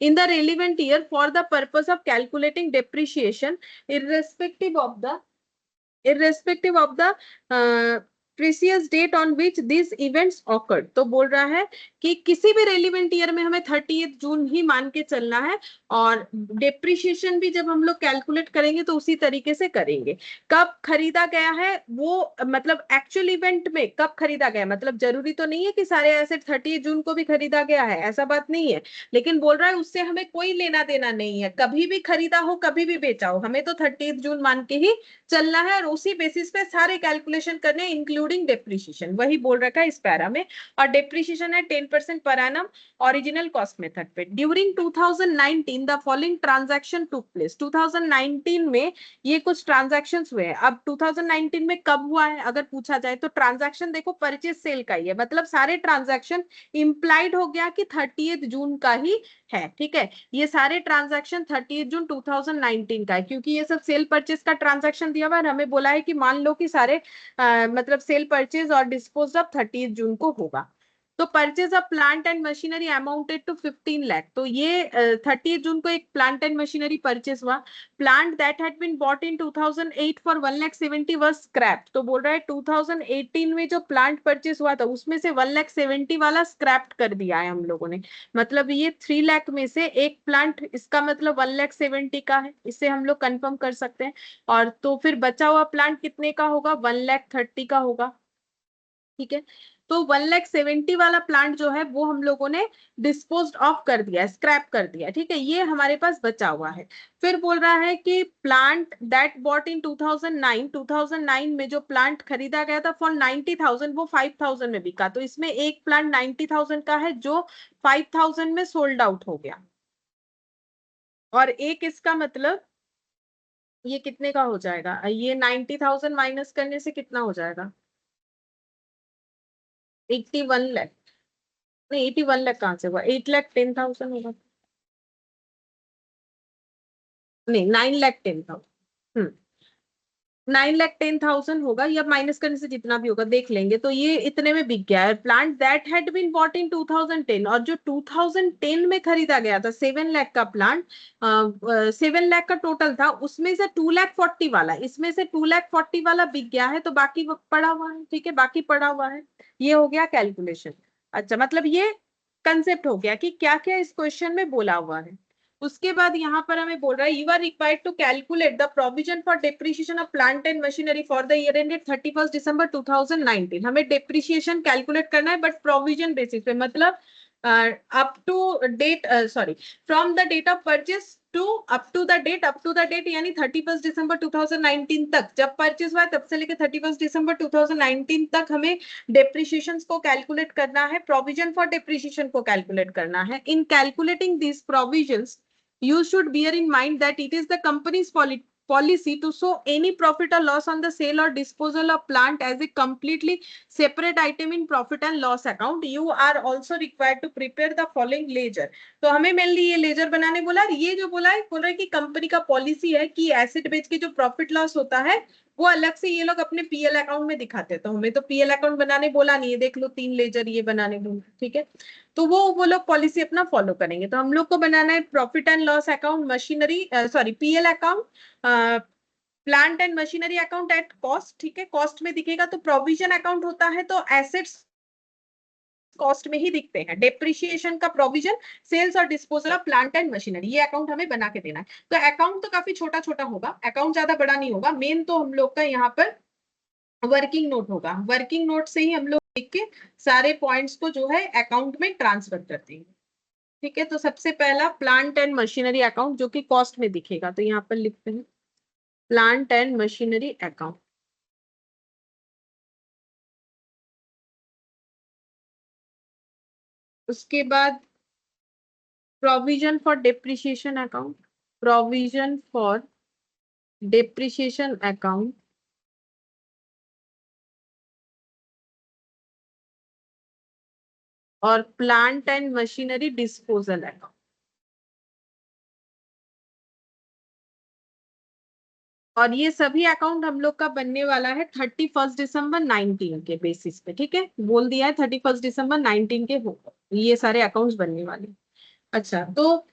In the relevant year for the purpose of calculating depreciation irrespective of the precise date on which this events occurred. तो बोल रहा है कि किसी भी रेलिवेंट ईयर में हमें 30th जून ही मान के चलना है, और डेप्रिसिएशन भी जब हम लोग कैलकुलेट करेंगे तो उसी तरीके से करेंगे। कब खरीदा गया है वो, मतलब एक्चुअल इवेंट में कब खरीदा गया, मतलब जरूरी तो नहीं है कि सारे एसेट 30th जून को भी खरीदा गया है, ऐसा बात नहीं है, लेकिन बोल रहा है उससे हमें कोई लेना देना नहीं है, कभी भी खरीदा हो कभी भी बेचा हो, हमें तो 30th जून मान के ही चलना है और उसी बेसिस पे सारे कैलकुलेशन करने इंक्लूडिंग डेप्रिसिएशन, वही बोल रखा है इस पैरा में। और डेप्रिसिएशन है 10% per annum original cost method पे। During 2019 the following transaction took place. 2019 में ये कुछ ट्रांजैक्शंस हुए हैं। अब 2019 में कब हुआ है अगर पूछा जाए तो ट्रांजैक्शन देखो परचेज सेल का ही है, मतलब सारे ट्रांजैक्शन इंप्लाइड हो गया कि 30th जून का ही है, ठीक है। ये सारे ट्रांजैक्शन 30th जून 2019 का है, क्योंकि ये सब सेल परचेज का ट्रांजैक्शन दिया हुआ है। हमें बोला है कि मान लो कि सारे मतलब सेल परचेज और डिस्पोज ऑफ 30th जून को होगा। तो purchase of plant and machinery amounted to 15 lakh. तो ये 30th जून को एक प्लांट एंड मशीनरी परचेज हुआ। Plant that had been bought in 2008 for 1,70,000 was scrap. तो बोल रहा है 2018 में जो प्लांट परचेज हुआ था उसमें से 1,70,000 वाला स्क्रैप कर दिया है हम लोगों ने। मतलब ये 3 लाख में से एक प्लांट, इसका मतलब 1,70,000 का है, इससे हम लोग कंफर्म कर सकते हैं। और तो फिर बचा हुआ प्लांट कितने का होगा, 1,30,000 का होगा, ठीक है। तो 1,70,000 वाला प्लांट जो है वो हम लोगों ने डिस्पोज ऑफ कर दिया, स्क्रैप कर दिया, ठीक है, ये हमारे पास बचा हुआ है। फिर बोल रहा है कि प्लांट दैट बॉट इन 2009 में जो प्लांट खरीदा गया था फॉर 90,000 वो 5,000 में बिका। तो इसमें एक प्लांट 90,000 का है जो 5,000 में सोल्ड आउट हो गया, और एक इसका मतलब ये कितने का हो जाएगा, ये 90,000 माइनस करने से कितना हो जाएगा, 81 लाख। नहीं 81 लाख कहाँ से हुआ, 8,10,000 होगा, नहीं 9,10,000। 9,10,000 होगा, या माइनस करने से जितना भी होगा देख लेंगे। तो ये इतने में बिक गया है। Plant that had been bought in 2010, और जो 2010 में खरीदा गया था 7 लाख का प्लांट, 7 लाख का टोटल था, उसमें से 2,40,000 वाला, इसमें से 2,40,000 वाला बिक गया है, तो बाकी पड़ा हुआ है, ठीक है, बाकी पड़ा हुआ है। ये हो गया कैलकुलेशन। अच्छा, मतलब ये कंसेप्ट हो गया कि क्या क्या इस क्वेश्चन में बोला हुआ है। उसके बाद यहाँ पर हमें बोल रहा है you are required to calculate the provision for depreciation of plant and machinery for the year ended 31st December 2019। हमें डेप्रिसिएशन कैलकुलेट करना है बट प्रोविजन बेसिस पे, मतलब up to date, sorry, from the date of purchase to up to the date यानी 31st December 2019 तक, जब purchase हुआ तब से लेकर 31st December 2019 तक हमें डेप्रिसिएशन को कैलकुलेट करना है, प्रोविजन फॉर डेप्रिसिएशन को कैलकुलेट करना है। इन calculating this provisions you should bear in mind that it is the company's policy to show any profit or loss on the sale or disposal of plant as a completely separate item in profit and loss account. You are also required to prepare the following ledger. तो हमें mainly ये laser बनाने बोला, ये जो बोला है बोल रहा है कि कंपनी का पॉलिसी है कि एसेट बेच के जो प्रॉफिट लॉस होता है वो अलग से ये लोग अपने पीएल अकाउंट में दिखाते हैं। तो हमें तो पीएल अकाउंट बनाने बोला नहीं है, देख लो 3 लेजर ये बनाने बोला, ठीक है। तो वो लोग पॉलिसी अपना फॉलो करेंगे। तो हम लोग को बनाना है profit and loss account, machinery, sorry, PL account, plant and machinery account at cost, ठीक है, कॉस्ट में दिखेगा। तो प्रोविजन अकाउंट होता है तो एसेट्स कॉस्ट में ही दिखते हैं। डेप्रिसिएशन का प्रोविजन, सेल्स और disposal of plant and machinery, ये अकाउंट हमें बना के देना है। तो अकाउंट तो काफी छोटा छोटा होगा, अकाउंट ज्यादा बड़ा नहीं होगा। मेन तो हम लोग का यहाँ पर वर्किंग नोट होगा, वर्किंग नोट से ही हम लोग लिख के सारे पॉइंट्स को जो है अकाउंट में ट्रांसफर कर देंगे। ठीक है, तो सबसे पहला प्लांट एंड मशीनरी अकाउंट जो कि कॉस्ट में दिखेगा, तो यहाँ पर लिखते हैं प्लांट एंड मशीनरी अकाउंट। उसके बाद provision for depreciation account, provision for depreciation account. और plant and machinery disposal account. और ये सभी अकाउंट हम लोग का बनने वाला है 31 दिसंबर 2019 के बेसिस पे। ठीक है, बोल दिया है 31 दिसंबर 2019 के हो ये सारे अकाउंट्स बनने वाले। अच्छा, तो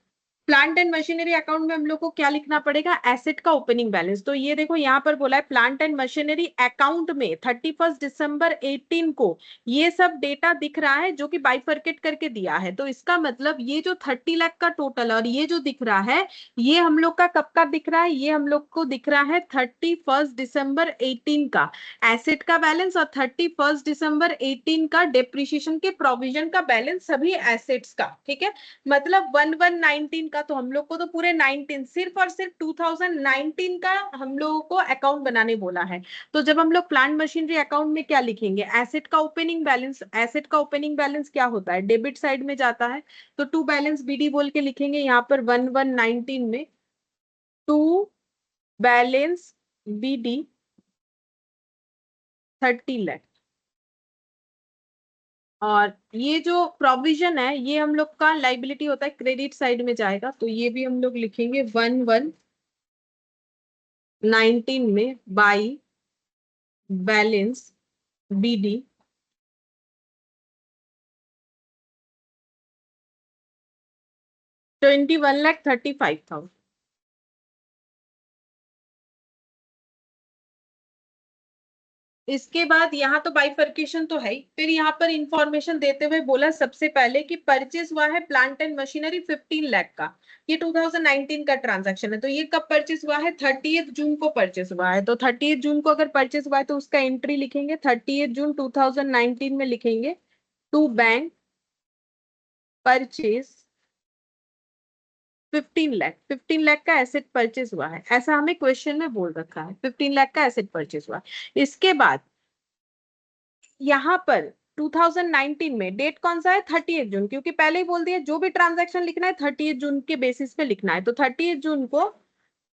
प्लांट एंड मशीनरी अकाउंट में हम लोग को क्या लिखना पड़ेगा, एसेट का ओपनिंग बैलेंस। तो ये देखो यहाँ पर बोला है प्लांट एंड मशीनरी अकाउंट में 31 दिसंबर 2018 को ये सब डेटा दिख रहा है जो कि बाइफरकेट करके दिया है। तो इसका मतलब ये जो 30 लाख का टोटल और ये जो दिख रहा है, ये हम लोग का कब का दिख रहा है, ये हम लोग को दिख रहा है 31 दिसंबर 2018 का एसेट का बैलेंस और 31 दिसंबर 2018 का डेप्रिसिएशन के प्रोविजन का बैलेंस, सभी एसेट्स का। ठीक है, मतलब 1119 का, तो हम लोग को तो पूरे 19 सिर्फ और सिर्फ 2019 का हम लोगों को अकाउंट बनाने बोला है। तो जब हम लोग प्लांट मशीनरी अकाउंट में क्या लिखेंगे, एसेट का ओपनिंग बैलेंस। एसेट का ओपनिंग बैलेंस क्या होता है, डेबिट साइड में जाता है। तो टू बैलेंस बीडी बोल के लिखेंगे यहाँ पर 1119 में, टू बैलेंस बीडी 30 लाख। और ये जो प्रोविजन है ये हम लोग का लाइबिलिटी होता है, क्रेडिट साइड में जाएगा। तो ये भी हम लोग लिखेंगे 1119 में बाई बैलेंस बीडी 21,35,000। इसके बाद यहाँ तो बाइफर्केशन तो है ही, फिर यहाँ पर इंफॉर्मेशन देते हुए बोला सबसे पहले कि परचेज हुआ है प्लांट एंड मशीनरी 15 लाख का। ये 2019 का ट्रांजैक्शन है। तो ये कब परचेज हुआ है, 30 जून को परचेज हुआ है। तो 30 जून को अगर परचेज हुआ है तो उसका एंट्री लिखेंगे 30 जून 2019 में लिखेंगे to bank purchase 15 lakh. 15 lakh का एसेट परचेज हुआ है, ऐसा हमें क्वेश्चन में बोल रखा है 15 लाख का एसेट परचेज हुआ है। इसके बाद यहाँ पर 2019 में डेट कौन सा है, 30 जून, क्योंकि पहले ही बोल दिया जो भी ट्रांजैक्शन लिखना है 30 जून के बेसिस पे लिखना है। तो 30 जून को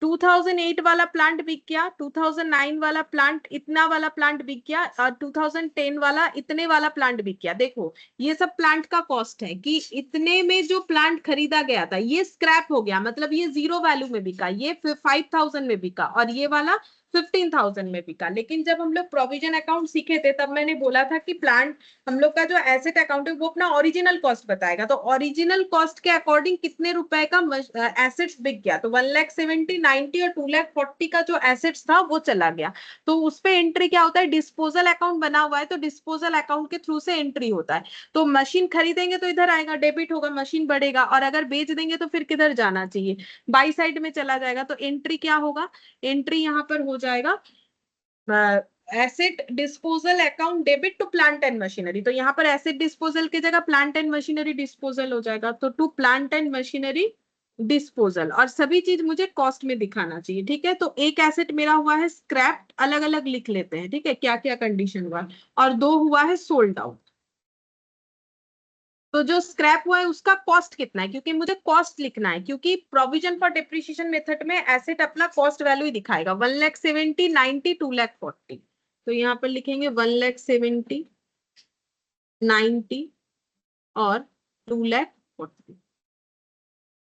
2008 वाला प्लांट बिक गया, 2009 वाला प्लांट इतना वाला प्लांट बिक गया और 2010 वाला इतने वाला प्लांट बिक गया। देखो ये सब प्लांट का कॉस्ट है कि इतने में जो प्लांट खरीदा गया था ये स्क्रैप हो गया, मतलब ये 0 वैल्यू में बिका, ये 5,000 में बिका और ये वाला 15,000 में बिका। लेकिन जब हम लोग प्रोविजन अकाउंट सीखे थे तब मैंने बोला था कि प्लांट हम लोग का जो एसेट अकाउंट है वो अपना ओरिजिनल कॉस्ट बताएगा। तो ओरिजिनल कॉस्ट के अकॉर्डिंग कितने रुपए का एसेट्स बिक गया, तो 1,70,90 और 2,40,000 का जो एसेट्स था वो चला गया। तो उस पे एंट्री क्या होता है, डिस्पोजल अकाउंट बना हुआ है तो डिस्पोजल अकाउंट के थ्रू से एंट्री होता है। तो मशीन खरीदेंगे तो इधर आएगा, डेबिट होगा, मशीन बढ़ेगा, और अगर बेच देंगे तो फिर किधर जाना चाहिए, बाई साइड में चला जाएगा। तो एंट्री क्या होगा, एंट्री यहाँ पर हो जाएगा asset disposal account debit to plant and machinery. तो यहाँ पर एसेट डिस्पोजल की जगह प्लांट एंड मशीनरी डिस्पोजल हो जाएगा। तो to plant and machinery disposal, और सभी चीज मुझे कॉस्ट में दिखाना चाहिए। ठीक है, तो एक एसेट मेरा हुआ है स्क्रैप, अलग अलग लिख लेते हैं, ठीक है, क्या क्या कंडीशन हुआ, और दो हुआ है सोल्ड आउट। तो जो स्क्रैप हुआ है उसका कॉस्ट कितना है, क्योंकि मुझे कॉस्ट लिखना है, क्योंकि प्रोविजन फॉर डिप्रिसिएशन मेथड में एसेट अपना कॉस्ट वैल्यू ही दिखाएगा, 1,70,90 90 2,40। तो यहाँ पर लिखेंगे 1,70,90 और 2,40।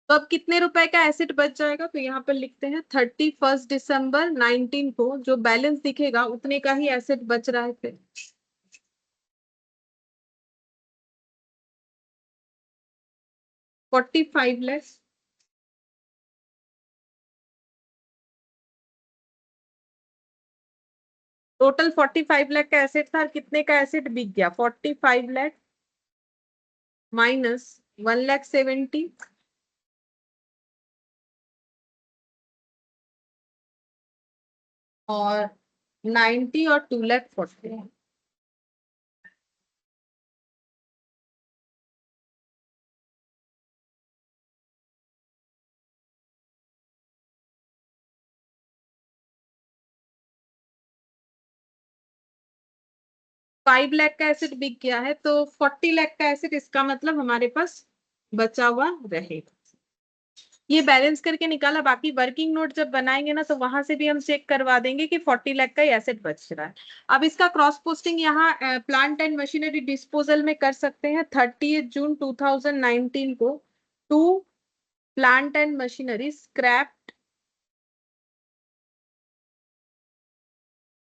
तो अब कितने रुपए का एसेट बच जाएगा, तो यहाँ पर लिखते हैं 31 दिसंबर 2019 को जो बैलेंस दिखेगा उतने का ही एसेट बच रहा है फिर। 45 लाख। टोटल 45 लाख का एसेट था, कितने का एसेट बिक गया? 45 लाख माइनस 1,70,000 और 90 और 2,40,000। 5 लाख का एसेट बिक गया है, तो 40 लाख का एसेट इसका मतलब हमारे पास बचा हुआ रहेगा। ये बैलेंस करके निकाला, बाकी वर्किंग नोट जब बनाएंगे ना तो वहां से भी हम चेक करवा देंगे कि 40 लाख का एसेट बच रहा है। अब इसका क्रॉस पोस्टिंग यहाँ प्लांट एंड मशीनरी डिस्पोजल में कर सकते हैं। 30 जून 2019 को to plant and machinery scrapped,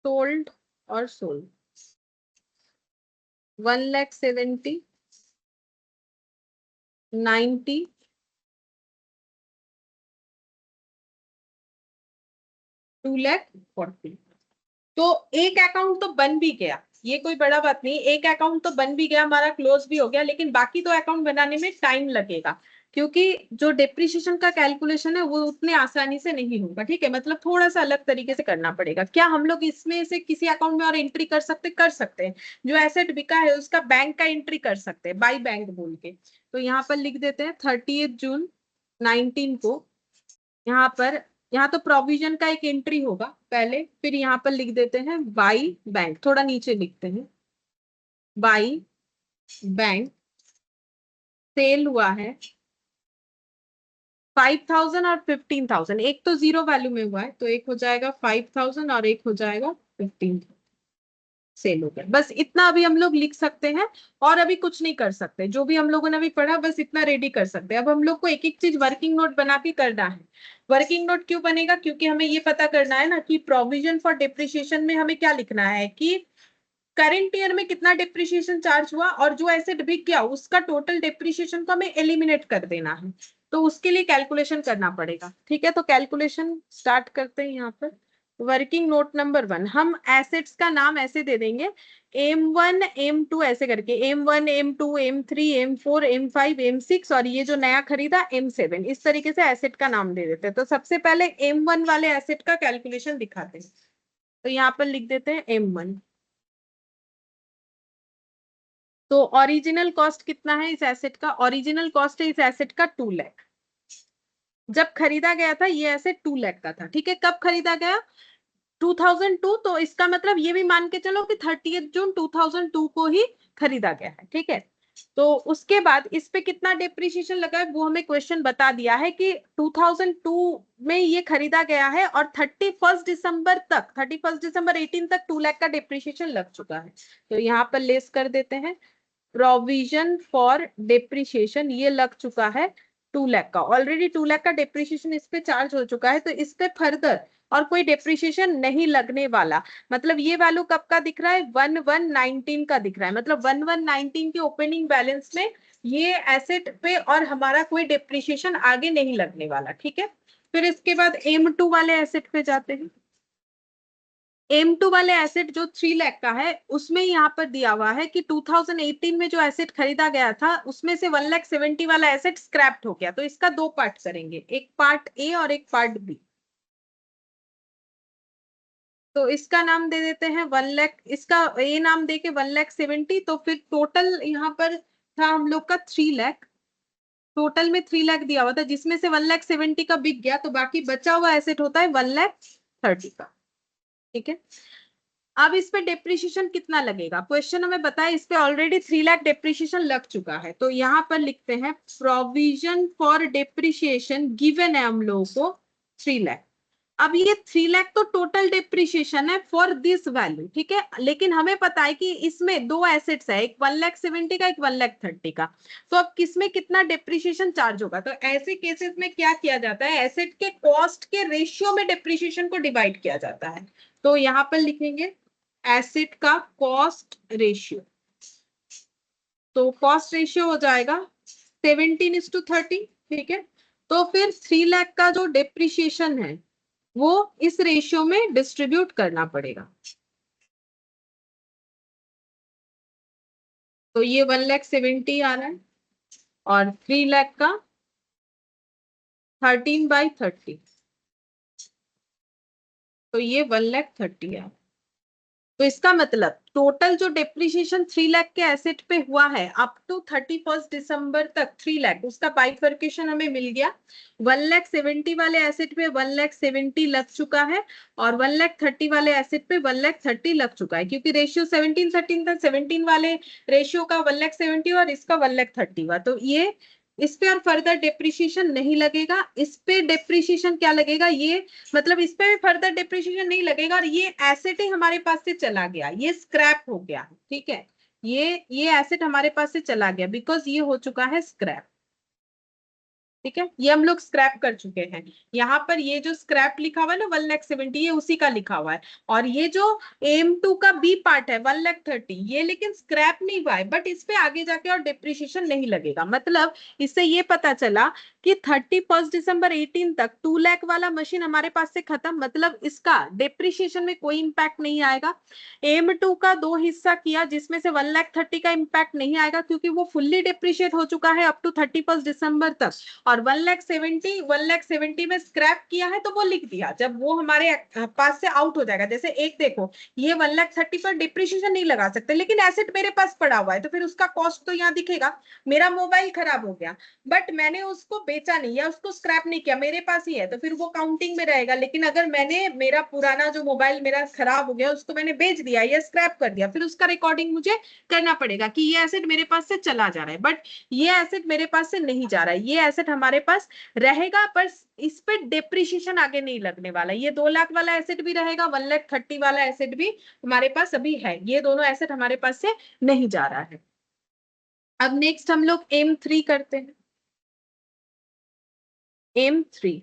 sold और सोल्ड 1,70,000, 90, 2,40,000। तो एक अकाउंट तो बन भी गया, ये कोई बड़ा बात नहीं, एक अकाउंट तो बन भी गया, हमारा क्लोज भी हो गया, लेकिन बाकी तो अकाउंट बनाने में टाइम लगेगा, क्योंकि जो डेप्रिसिएशन का कैलकुलेशन है वो उतने आसानी से नहीं होगा। ठीक है, मतलब थोड़ा सा अलग तरीके से करना पड़ेगा। क्या हम लोग इसमें से किसी अकाउंट में और एंट्री कर सकते हैं? जो एसेट बिका है उसका बैंक का एंट्री कर सकते हैं, बाई बैंक बोल के। तो यहाँ पर लिख देते हैं 30 जून 19 को, यहाँ पर, यहाँ तो प्रोविजन का एक एंट्री होगा पहले, फिर यहाँ पर लिख देते हैं बाई बैंक, थोड़ा नीचे लिखते हैं बाई बैंक, सेल हुआ है 5,000 और 15,000, एक तो जीरो वैल्यू में हुआ है तो एक हो जाएगा 5,000 और एक हो जाएगा 15,000, सेल हो गया। बस इतना अभी हम लोग लिख सकते हैं, और अभी कुछ नहीं कर सकते। जो भी हम लोगों ने अभी पढ़ा बस इतना रेडी कर सकते हैं। अब हम लोग को एक एक चीज वर्किंग नोट बना के करना है। वर्किंग नोट क्यों बनेगा? क्योंकि हमें ये पता करना है ना कि प्रोविजन फॉर डिप्रिशिएशन में हमें क्या लिखना है कि करंट ईयर में कितना डिप्रिशिएशन चार्ज हुआ, और जो एसेट बिक गया उसका टोटल डिप्रिशिएशन को हमें एलिमिनेट कर देना है। तो उसके लिए कैलकुलेशन करना पड़ेगा। ठीक है, तो कैलकुलेशन स्टार्ट करते हैं। यहाँ पर वर्किंग नोट नंबर 1, हम एसेट्स का नाम ऐसे दे देंगे M1 M2 ऐसे करके, M1 M2 M3 M4 M5 M6, और ये जो नया खरीदा M7, इस तरीके से एसेट का नाम दे देते हैं। तो सबसे पहले M1 वाले एसेट का कैलकुलेशन दिखाते हैं। तो यहाँ पर लिख देते हैं M1। तो ओरिजिनल कॉस्ट कितना है इस एसेट का? ओरिजिनल कॉस्ट है इस एसेट का 2 लाख। जब खरीदा गया था ये एसेट 2 लाख का था। ठीक है, कब खरीदा गया? 2002, तो इसका मतलब ये भी मान के चलो कि 30 जून 2002 को ही खरीदा गया है। ठीक है, तो उसके बाद इस पे कितना डेप्रिसिएशन लगा है वो हमें क्वेश्चन बता दिया है कि 2002 में ये खरीदा गया है और 31 दिसंबर तक, 31 दिसंबर 18 तक 2 लाख का डेप्रिसिएशन लग चुका है। तो यहाँ पर लेस कर देते हैं, प्रोविजन फॉर डेप्रिसिएशन ये लग चुका है 2 लाख का। ऑलरेडी 2 लाख का डेप्रिसिएशन इस पे चार्ज हो चुका है, तो इस पे फर्दर और कोई डेप्रिसिएशन नहीं लगने वाला। मतलब ये वैल्यू कब का दिख रहा है? 1119 का दिख रहा है। मतलब 1119 के ओपनिंग बैलेंस में ये एसेट पे और हमारा कोई डेप्रिसिएशन आगे नहीं लगने वाला। ठीक है, फिर इसके बाद M2 वाले एसेट पे जाते हैं। M2 वाले एसेट जो 3 लाख का है, उसमें यहाँ पर दिया हुआ है कि 2018 में जो एसेट खरीदा गया था उसमें से 1,70,000 वाला एसेट स्क्रैप्ड हो गया। तो इसका दो पार्ट करेंगे, एक पार्ट ए और एक पार्ट बी। तो इसका नाम दे देते हैं 1 लाख, इसका ए नाम दे के 1,70,000। तो फिर टोटल यहाँ पर था हम लोग का 3 लाख। टोटल में 3 लाख दिया हुआ था, जिसमें से 1,70,000 का बिक गया, तो बाकी बचा हुआ एसेट होता है 1,30,000 का। ठीक है, अब इस पे डेप्रिसिएशन कितना लगेगा? क्वेश्चन हमें बताया इस पे ऑलरेडी 3 लाख डेप्रिसिएशन लग चुका है। तो यहाँ पर लिखते हैं प्रोविजन फॉर डेप्रिसिएशन गिवन है हम लोगों को 3 लाख। अब ये 3 लाख तो टोटल डेप्रिसिएशन है फॉर दिस वैल्यू। ठीक है, लेकिन हमें पता है कि इसमें दो एसेट्स है, एक 1,70,000 का, एक 1,30,000 का। तो अब किसमें कितना डेप्रिसिएशन चार्ज होगा? तो ऐसे केसेस में क्या किया जाता है, एसेट के कॉस्ट के रेशियो में डेप्रिसिएशन को डिवाइड किया जाता है। तो यहाँ पर लिखेंगे एसेट का कॉस्ट रेशियो। तो कॉस्ट रेशियो हो जाएगा 17:30। ठीक है, तो फिर 3 लाख का जो डेप्रिसिएशन है वो इस रेशियो में डिस्ट्रीब्यूट करना पड़ेगा। तो ये 1,70,000 आ रहा है, और 3,00,000 का 13/30, तो ये 1,30,000 है। तो इसका मतलब टोटल जो डेप्रिसिएशन 3,00,000 के एसेट पे हुआ है अप टू 31 दिसंबर तक 3,00,000, उसका बाइफर्केशन हमें मिल गया। 1,70,000 वाले एसेट पे 1,70,000 लग चुका है, और 1,30,000 वाले एसेट पे 1,30,000 लग चुका है, क्योंकि रेशियो 17-13 था। 17 वाले रेशियो का 1,70,000 और इसका 1,30,000 हुआ, तो ये इस पे और फर्दर डेप्रिसिएशन नहीं लगेगा। इस पे डेप्रिसिएशन क्या लगेगा, ये मतलब इस पे भी फर्दर डेप्रिसिएशन नहीं लगेगा, और ये एसेट ही हमारे पास से चला गया, ये स्क्रैप हो गया, ठीक है। ये एसेट हमारे पास से चला गया बिकॉज ये हो चुका है स्क्रैप, ठीक है। ये हम लोग स्क्रैप कर चुके हैं। यहाँ पर ये जो स्क्रैप लिखा हुआ है ना 1,70,000, ये उसी का लिखा हुआ है। और ये जो AM2 का बी पार्ट है 1,30,000, ये लेकिन स्क्रैप नहीं हुआ है, बट इस पे आगे जाके और डिप्रिशिएशन नहीं लगेगा। मतलब इससे ये पता चला कि 31 दिसंबर 18 तक 2,00,000 वाला मशीन हमारे पास से खत्म, मतलब इसका डिप्रिशिएशन में कोई इंपैक्ट नहीं आएगा। AM2 का 2 हिस्सा किया, जिसमें से 1,30,000 का इंपैक्ट नहीं आएगा, क्योंकि वो फुल्ली डिप्रिशिएट हो चुका है अप टू 31 दिसंबर तक। और 1,70,000 में स्क्रैप किया है, तो वो लिख दिया। जब वो हमारे पास से आउट हो जाएगा, जैसे एक देखो, ये 1,30,000 पर डिप्रिशिएशन नहीं लगा सकते, लेकिन एसेट मेरे पास पड़ा हुआ है, तो फिर उसका कॉस्ट तो यहाँ दिखेगा। मेरा मोबाइल खराब हो गया, बट मैंने उसको बेचा नहीं या उसको स्क्रैप नहीं किया, मेरे पास ही है, तो फिर वो काउंटिंग में रहेगा। लेकिन अगर मैंने मेरा पुराना जो मोबाइल मेरा खराब हो गया उसको मैंने बेच दिया या स्क्रैप कर दिया, फिर उसका रिकॉर्डिंग मुझे करना पड़ेगा कि ये एसेट मेरे पास से चला जा रहा है। बट ये एसेट मेरे पास से नहीं जा रहा है, ये एसेट हमारे पास रहेगा, पर इस पे डेप्रिशिएशन आगे नहीं लगने वाला। ये 2,00,000 वाला एसेट भी रहेगा, 1,30,000 वाला एसेट भी हमारे पास अभी है, ये दोनों एसेट हमारे पास से नहीं जा रहा है। अब नेक्स्ट हम लोग M3 करते हैं। M3,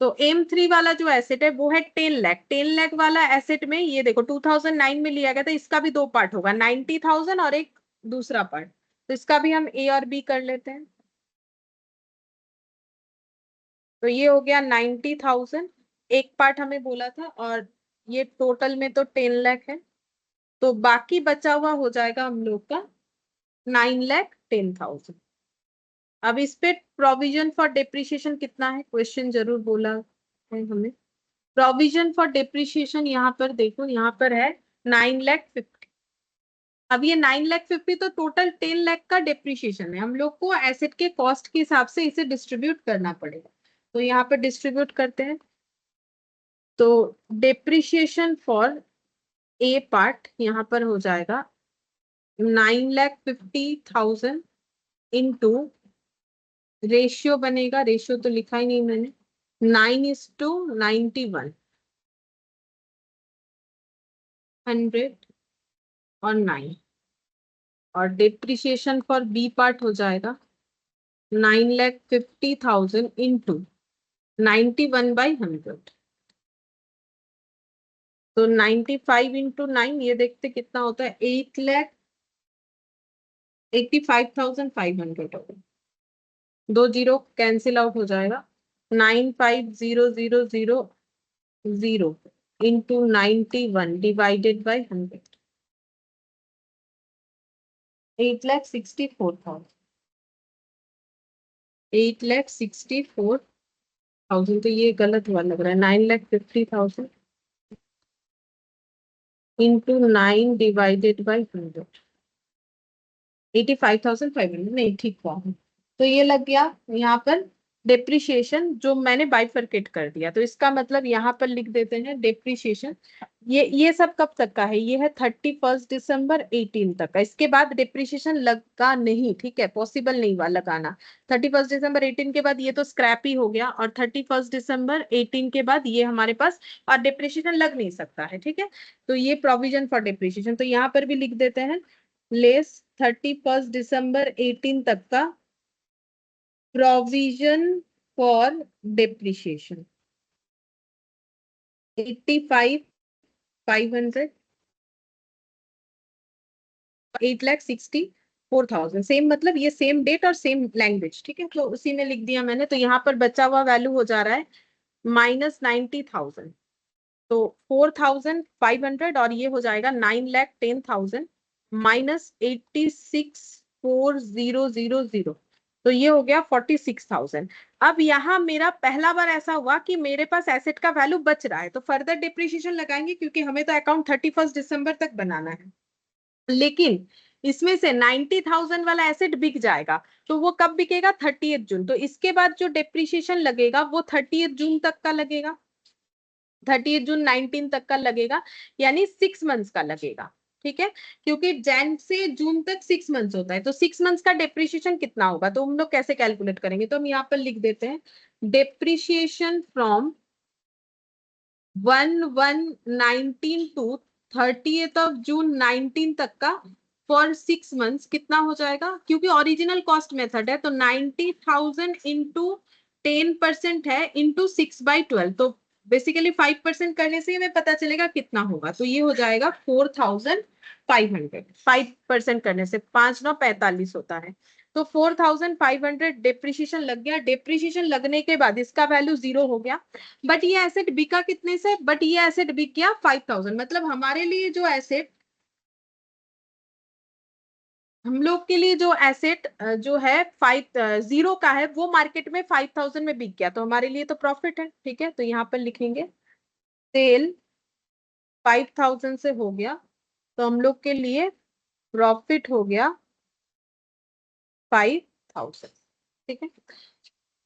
तो M3 वाला जो एसेट है वो है 10,00,000। 10,00,000 वाला एसेट में ये देखो 2009 में लिया गया था, इसका भी दो पार्ट होगा, 90,000 और एक दूसरा पार्ट। तो इसका भी हम A और B कर लेते हैं। तो ये हो गया 90,000, एक पार्ट हमें बोला था, और ये टोटल में तो 10,00,000 है, तो बाकी बचा हुआ हो जाएगा हम लोग का 9,10,000। अब इस पे प्रोविजन फॉर डेप्रिसिएशन कितना है, क्वेश्चन जरूर बोला है हमें। प्रोविजन फॉर डेप्रिसिएशन यहाँ पर देखो, यहाँ पर है 9,50,000। अब ये 9,50,000 तो टोटल 10,00,000 का डेप्रिसिएशन है, हम लोग को एसेट के कॉस्ट के हिसाब से इसे डिस्ट्रीब्यूट करना पड़ेगा। तो यहाँ पर डिस्ट्रीब्यूट करते हैं। तो डेप्रिसिएशन फॉर ए पार्ट यहाँ पर हो जाएगा 9,50,000 इंटू, रेशियो बनेगा, रेशियो तो लिखा ही नहीं मैंने, 9:91, 100 और 9। और डेप्रिसिएशन फॉर बी पार्ट हो जाएगा 9,50,000 इंटू 91/100। तो 95 इंटू 9, ये देखते कितना होता है, 8,85,500 होगा। 2 जीरो कैंसिल आउट हो जाएगा, 95,000 इंटू 91 डिवाइडेड बाई 100, 8,64,000। 8,64,000, तो ये गलत हुआ लग रहा है, 9,50,000 इंटू 9 डिवाइडेड बाई 100, 85,500, नहीं ठीक हुआ है। तो ये लग गया यहाँ पर डेप्रिसिएशन, जो मैंने बाइफरकेट कर दिया। तो इसका मतलब यहाँ पर लिख देते हैं डेप्रिसिएशन। ये सब कब तक का है, ये है 31 दिसंबर 18 तक का। इसके बाद डेप्रिसिएशन लगा नहीं, ठीक है, पॉसिबल नहीं हुआ लगाना। 31 दिसंबर 18 के बाद ये तो स्क्रैप ही हो गया, और 31 दिसंबर 18 के बाद ये हमारे पास और डेप्रिसिएशन लग नहीं सकता है, ठीक है। तो ये प्रोविजन फॉर डेप्रिसिएशन, तो यहाँ पर भी लिख देते हैं लेस 31 दिसंबर 18 तक का प्रोविजन फॉर डेप्रिसिएशन 85,500, 8,64,000। सेम मतलब ये सेम डेट और सेम लैंग्वेज, ठीक है, तो उसी में लिख दिया मैंने। तो यहाँ पर बचा हुआ वैल्यू हो जा रहा है -90,000, तो 4,500, और ये हो जाएगा 9,10,000 -864000, तो ये हो गया 46,000। अब यहाँ मेरा पहला बार ऐसा हुआ कि मेरे पास एसेट का वैल्यू बच रहा है, तो फर्दर डिप्रिशिएशन लगाएंगे क्योंकि हमें तो अकाउंट 31 दिसंबर तक बनाना है। लेकिन इसमें से 90,000 वाला एसेट बिक जाएगा, तो वो कब बिकेगा? 30 जून। तो इसके बाद जो डिप्रिशिएशन लगेगा वो 30 जून तक का लगेगा, 30 जून 19 तक का लगेगा, यानी 6 मंथ्स का लगेगा। ठीक है, क्योंकि जैन से जून तक 6 मंथ्स होता है, तो 6 मंथ्स का डेप्रिशिएशन कितना होगा, तो हम लोग कैसे कैलकुलेट करेंगे? तो हम यहाँ पर लिख देते हैं depreciation from 1/1/19 to 30th of June 19 तक का फॉर 6 मंथ्स कितना हो जाएगा? क्योंकि ओरिजिनल कॉस्ट मेथड है, तो 90,000 इंटू 10% है इंटू 6/12, तो बेसिकली 5% करने से हमें पता चलेगा कितना होगा, तो ये हो जाएगा 4,500। 5% करने से 5×9 = 45 होता है, तो 4,500 डेप्रिशिएशन लग गया। डेप्रिशिएशन लगने के बाद इसका वैल्यू 0 हो गया, बट ये एसेट बिका कितने से? बट ये एसेट बिक गया 5,000। मतलब हमारे लिए जो एसेट, हम लोग के लिए जो एसेट जो है 50 का है, वो मार्केट में 5,000 में बिक गया, तो हमारे लिए तो प्रॉफिट है। ठीक है, तो यहाँ पर लिखेंगे सेल 5,000 से हो गया, तो हम लोग के लिए प्रॉफिट हो गया 5,000। ठीक है,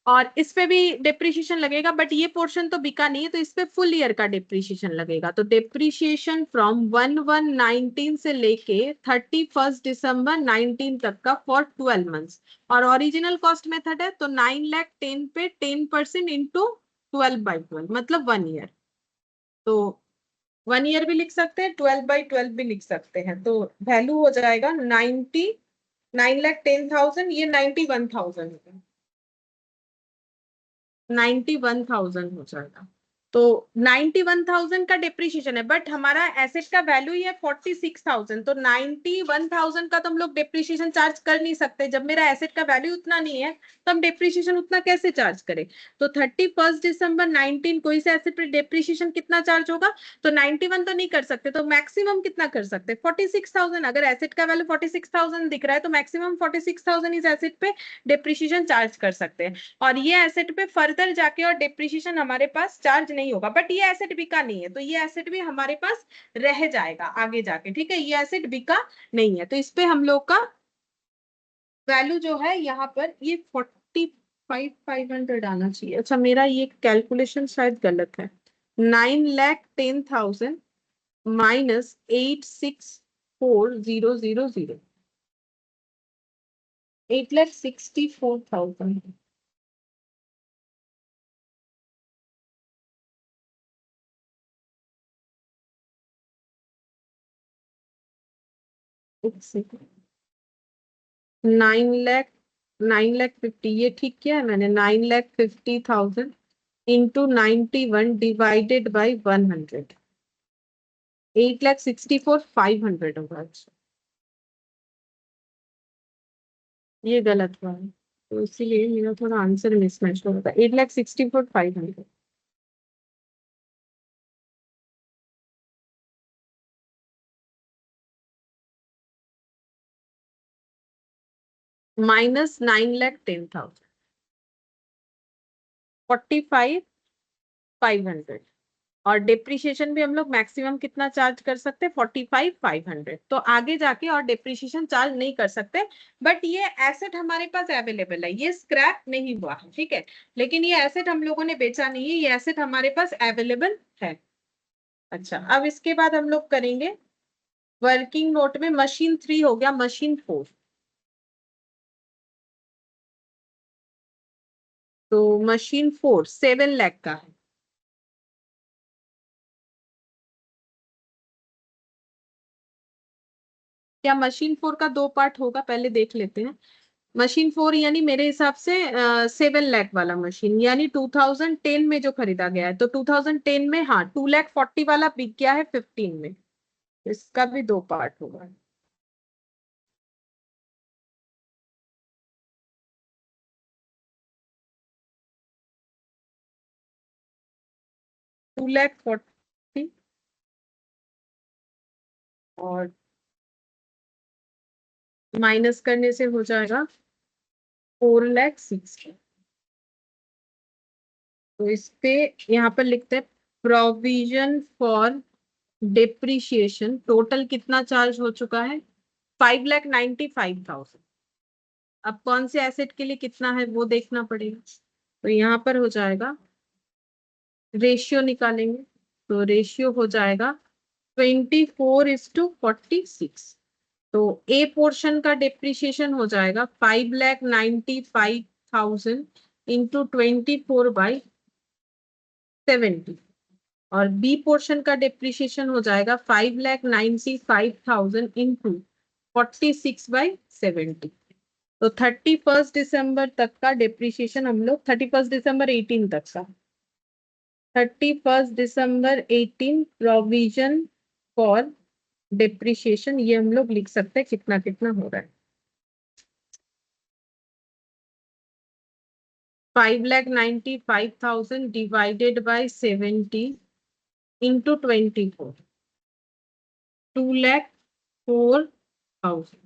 और इस पे भी डिप्रिशिएशन लगेगा, बट ये पोर्शन तो बिका नहीं है, तो इस पे फुल ईयर का डिप्रिशिएशन लगेगा। तो डिप्रिशिएशन फ्रॉम 1/1/19 से लेके 31 दिसंबर 19 तक का फॉर 12 मंथ्स, और ओरिजिनल कॉस्ट मेथड है, तो 9,10 पे 10% इंटू 12/12, मतलब 1 ईयर। तो 1 ईयर भी लिख सकते हैं, 12/12 भी लिख सकते हैं, तो वैल्यू हो जाएगा 9,10,000, ये 91,000 होगा, 91,000 हो जाएगा। तो 91,000 का डिप्रिशिएशन है, बट हमारा एसेट का वैल्यू ही है 46,000, तो 91,000 का तो हम लोग डिप्रिशिएशन चार्ज कर नहीं सकते। जब मेरा एसेट का वैल्यू उतना नहीं है, तो हम डिप्रिशिएशन उतना कैसे चार्ज करें? तो 31 दिसंबर 19 को इस एसेट पर डिप्रिशिएशन कितना चार्ज होगा? तो 91 तो नहीं कर सकते, तो मैक्सिमम कितना कर सकते? 46,000। अगर एसेट का वैल्यू 46,000 दिख रहा है, तो मैक्सिमम 46,000 इस एसेट पे डिप्रिशिएशन चार्ज कर सकते हैं, और ये एसेट पे फर्दर जाके और डिप्रिशिएशन हमारे पास चार्ज नहीं होगा। बट ये एसेट बिका नहीं है, तो ये एसेट भी हमारे पास रह जाएगा आगे जाके। ठीक है, ये एसेट बिका नहीं है, तो इस पे हम लोग का वैल्यू जो है यहाँ पर ये 45,500 आना चाहिए। अच्छा, मेरा ये कैलकुलेशन शायद गलत है। 9,10,000 माइनस 864000, 8,64,000। एक सेकंड, 9 लाख, 9,50,000, ये ठीक किया है मैंने? 9,50,000 इंटू 91 डिवाइडेड बाई 100, 8,64,500 होगा। अच्छा, ये गलत हुआ है, तो इसीलिए मेरा थोड़ा आंसर मिसमैच हो रहा था। 8,64,500 माइनस 9,10,000, 45,500, और डिप्रिशिएशन भी हम लोग मैक्सिमम कितना चार्ज कर सकते हैं? 45,500। तो आगे जाके और डिप्रिशिएशन चार्ज नहीं कर सकते, बट ये एसेट हमारे पास अवेलेबल है, ये स्क्रैप नहीं हुआ है। ठीक है, लेकिन ये एसेट हम लोगों ने बेचा नहीं है, ये एसेट हमारे पास अवेलेबल है। अच्छा, अब इसके बाद हम लोग करेंगे वर्किंग नोट में मशीन 3 हो गया, मशीन 4। तो मशीन 4 7 लाख का है। क्या मशीन 4 का 2 पार्ट होगा? पहले देख लेते हैं। मशीन 4 यानी मेरे हिसाब से 7 लाख वाला मशीन, यानी 2010 में जो खरीदा गया है, तो 2010 में, हाँ, 2,40,000 वाला बिक गया है 15 में, इसका भी 2 पार्ट होगा। 2,40,000 और माइनस करने से हो जाएगा 4,60,000। तो इस पे यहाँ पर लिखते हैं प्रोविजन फॉर डिप्रिशिएशन, टोटल कितना चार्ज हो चुका है 5,95,000। अब कौन से एसेट के लिए कितना है वो देखना पड़ेगा। तो यहाँ पर हो जाएगा, रेशियो निकालेंगे, तो रेशियो हो जाएगा 24:46। तो ए पोर्शन का डिप्रिशिएशन हो जाएगा 5,95,000 इंटू 24/70, और बी पोर्शन का डिप्रिशिएशन हो जाएगा 5,95,000 इंटू 46/70। तो 31 दिसंबर तक का डिप्रिशिएशन हम लोग 31 दिसंबर 18 तक का 31 दिसंबर 18 प्रोविजन फॉर डिप्रिशिएशन, ये हम लोग लिख सकते हैं कितना कितना हो रहा है। 5,95,000 डिवाइडेड बाय 70 इंटू 24, 2,04,000,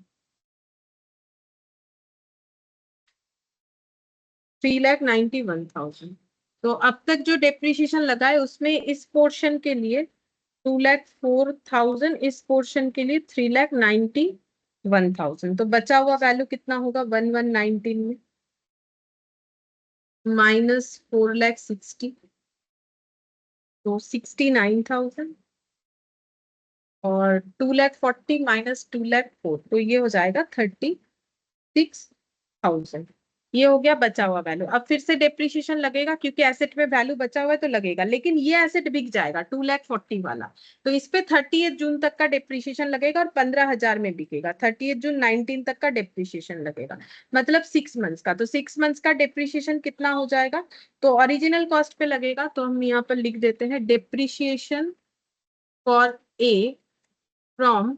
3,91,000। तो अब तक जो डेप्रिसिएशन लगा है उसमें इस पोर्शन के लिए 2,04,000, इस पोर्शन के लिए 3,91,000। तो बचा हुआ वैल्यू कितना होगा 1119 में, माइनस 4,60,000, तो 69,000, और 2,40,000 माइनस 2,04,000, तो ये हो जाएगा 36,000। ये हो गया बचा हुआ वैल्यू। अब फिर से डेप्रिसिएशन लगेगा क्योंकि एसेट में वैल्यू बचा हुआ है तो लगेगा, लेकिन ये एसेट बिक जाएगा 2,40,000 वाला, तो इस पे 30 जून तक का डेप्रिसिएशन लगेगा और 15,000 में बिकेगा। 30 जून 19 तक का डेप्रिसिएशन लगेगा, मतलब 6 मंथ्स का। तो 6 मंथ्स का डेप्रिसिएशन कितना हो जाएगा, तो ओरिजिनल कॉस्ट पे लगेगा, तो हम यहाँ पर लिख देते हैं depreciation for A from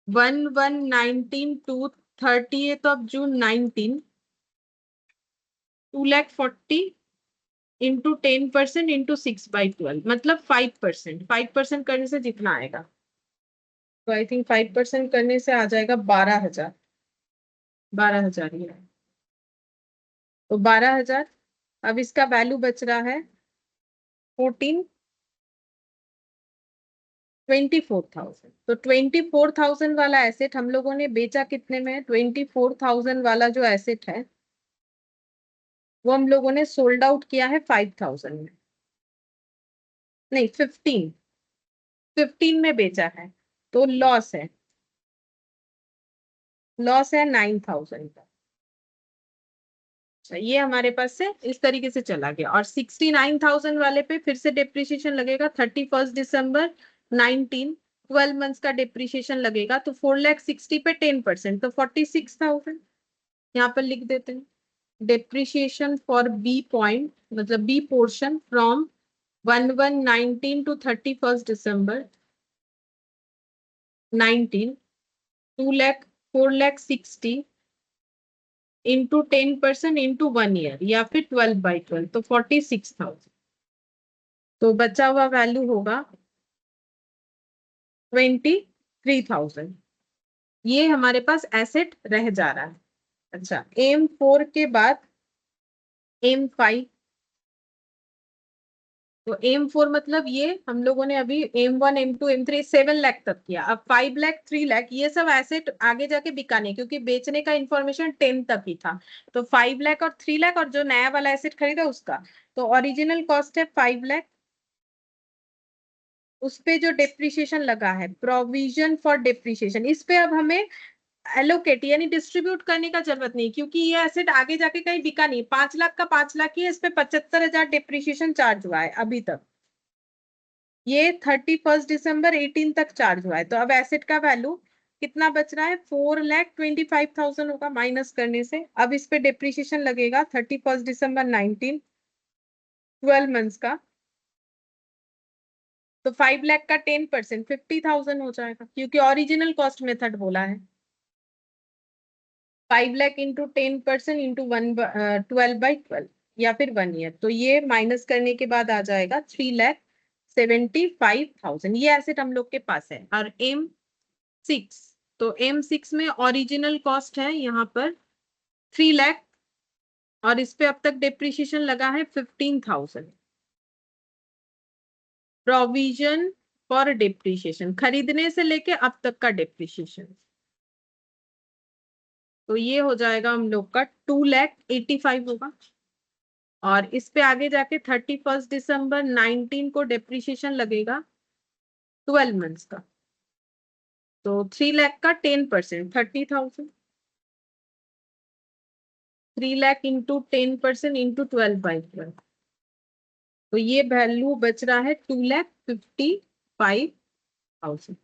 1/1/19 to 30th of June 19, 2,40,000 into 10% into 6/12, मतलब 5%। 5% करने से जितना आएगा, तो आई थिंक 5% करने से आ जाएगा 12,000। 12,000 ही है, तो 12,000। अब इसका वैल्यू बच रहा है 24,000। तो 24,000 वाला एसेट हम लोगों ने बेचा कितने में, 24,000 वाला जो एसेट है वो हम लोगों ने सोल्ड आउट किया है 5,000 में, नहीं 15 में बेचा है, तो लॉस है, लॉस है 9,000 का। ये हमारे पास से इस तरीके से चला गया, और 69,000 वाले पे फिर से डिप्रिसिएशन लगेगा 31 दिसंबर 19, 12 मंथ्स का डिप्रिसिएशन लगेगा, तो 4,60,000 पे 10%, तो 46,000 यहाँ पर लिख देते हैं। डेप्रिसिएशन फॉर बी पॉइंट, मतलब B portion from 1/1/19 to 31 December 19, 4,60,000 into 10% into 1 year, या फिर 12/12, तो 46,000। तो बचा हुआ वैल्यू होगा 23,000। ये हमारे पास एसेट रह जा रहा है। अच्छा, M4 के बाद M5, तो M4 मतलब ये हम लोगों ने अभी M1 M2 M3 7 लाख तक किया, अब 5 लाख 3 लाख ये सब एसेट आगे जाके बिकाने, क्योंकि बेचने का इंफॉर्मेशन 10 तक ही था। तो 5 लाख और 3 लाख, और जो नया वाला एसेट खरीदा उसका, तो ओरिजिनल कॉस्ट है 5 लाख, उस पे जो डिप्रिसिएशन लगा है प्रोविजन फॉर डिप्रिसिएशन, इस पे अब हमें एलोकेट यानी डिस्ट्रीब्यूट करने का जरूरत नहीं, क्योंकि ये एसेट आगे जाके कहीं बिका नहीं। 5 लाख का 5 लाख ही है, इस पे 75,000 डिप्रिसिएशन चार्ज हुआ है अभी तक, ये 31 दिसंबर 18 तक चार्ज हुआ है। तो अब एसेट का वैल्यू कितना बच रहा है 4,25,000 होगा माइनस करने से। अब इस पे डिप्रिसिएशन लगेगा 31 December 19, 12 मंथ्स का, तो 5 लाख का 10% 50,000 हो जाएगा, क्योंकि ओरिजिनल कॉस्ट मेथड बोला है। 5 लाख इंटू 10% इंटू 12/12, या फिर 1 ईयर, तो ये माइनस करने के बाद आ जाएगा 3,75,000। ये एसेट हम लोग के पास है। और M6 तो M6 में ओरिजिनल कॉस्ट है यहाँ पर 3 लाख, और इस पे अब तक डिप्रिशिएशन लगा है 15,000। प्रोविजन फॉर डिप्रिशिएशन, खरीदने से लेके अब तक का डिप्रिशिएशन, तो ये हो जाएगा हम लोग का 2,85,000 होगा। और इस पे आगे जाके 31 दिसंबर 2019 को डिप्रिशिएशन लगेगा 12 मंथ्स का, तो 3 लाख का 10% 30,000, 3 लाख इंटू 10% इंटू 12/12, तो ये वैल्यू बच रहा है 2,55,000।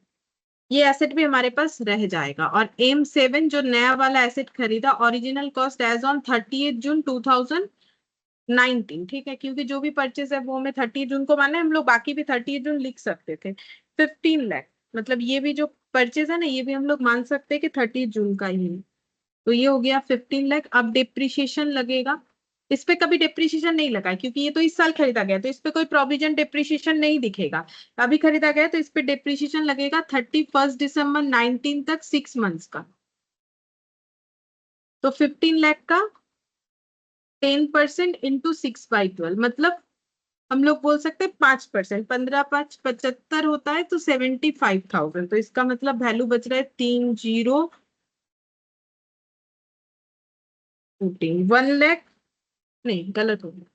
ये एसेट भी हमारे पास रह जाएगा। और M7 जो नया वाला एसेट खरीदा, ओरिजिनल कॉस्ट एज ऑन 30 जून 2019, ठीक है, क्योंकि जो भी परचेज है वो हमें 30 जून को माना है, हम लोग बाकी भी 30 जून लिख सकते थे। 15 लाख, मतलब ये भी जो परचेज है ना, ये भी हम लोग मान सकते हैं कि 30 जून का ही है। तो ये हो गया 15 लाख। अब डिप्रिशिएशन लगेगा, इस पे कभी डिप्रिशिएशन नहीं लगा है, क्योंकि ये तो इस साल खरीदा गया, तो इस पे कोई प्रोविजन डिप्रिशिएशन नहीं दिखेगा। अभी खरीदा गया तो इस पे डिप्रिशिएशन लगेगा 31 दिसंबर 2019 तक 6 मंथ्स का। तो 15 लाख का 10% इंटू 6/12, मतलब हम लोग बोल सकते हैं 5%, 15×5 = 75 होता है, तो 75,000। तो इसका मतलब वैल्यू बच रहा है 1 लाख, नहीं गलत हो गया,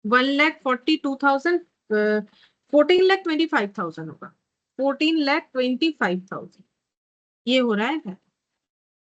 1,42,000, 14,25,000 होगा, 14,25,000 ये हो रहा है।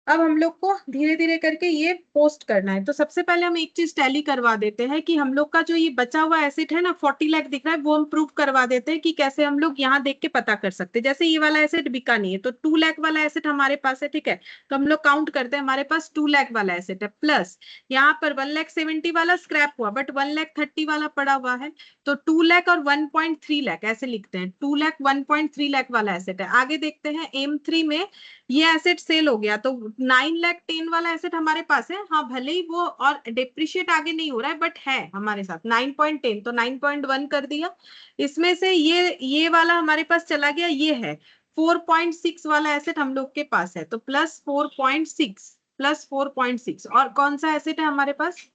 अब हम लोग को धीरे धीरे करके ये पोस्ट करना है। तो सबसे पहले हम एक चीज टैली करवा देते हैं कि हम लोग का जो ये बचा हुआ एसेट है ना, 40 लाख दिख रहा है, वो हम प्रूव करवा देते हैं कि कैसे हम लोग यहाँ देख के पता कर सकते हैं। जैसे ये वाला एसेट बिका नहीं है, तो 2 लाख वाला एसेट हमारे पास है, ठीक है, तो हम लोग काउंट करते हैं, हमारे पास 2 लाख वाला एसेट है, प्लस यहाँ पर 1,70,000 वाला स्क्रैप हुआ, बट 1,30,000 वाला पड़ा हुआ है, तो 2 लाख और 1.3 लाख ऐसे लिखते हैं, 2 लाख 1.3 लाख वाला एसेट है। आगे देखते हैं M3 में ये एसेट सेल हो गया, तो 9,10,000 वाला एसेट हमारे पास है, हाँ भले ही वो और डिप्रिशिएट आगे नहीं हो रहा है, बट है हमारे साथ 9.10, तो 9.1 कर दिया। इसमें से ये वाला हमारे पास चला गया, ये है 4.6 वाला एसेट हम लोग के पास है, तो +4.6 और कौन सा एसेट है हमारे पास,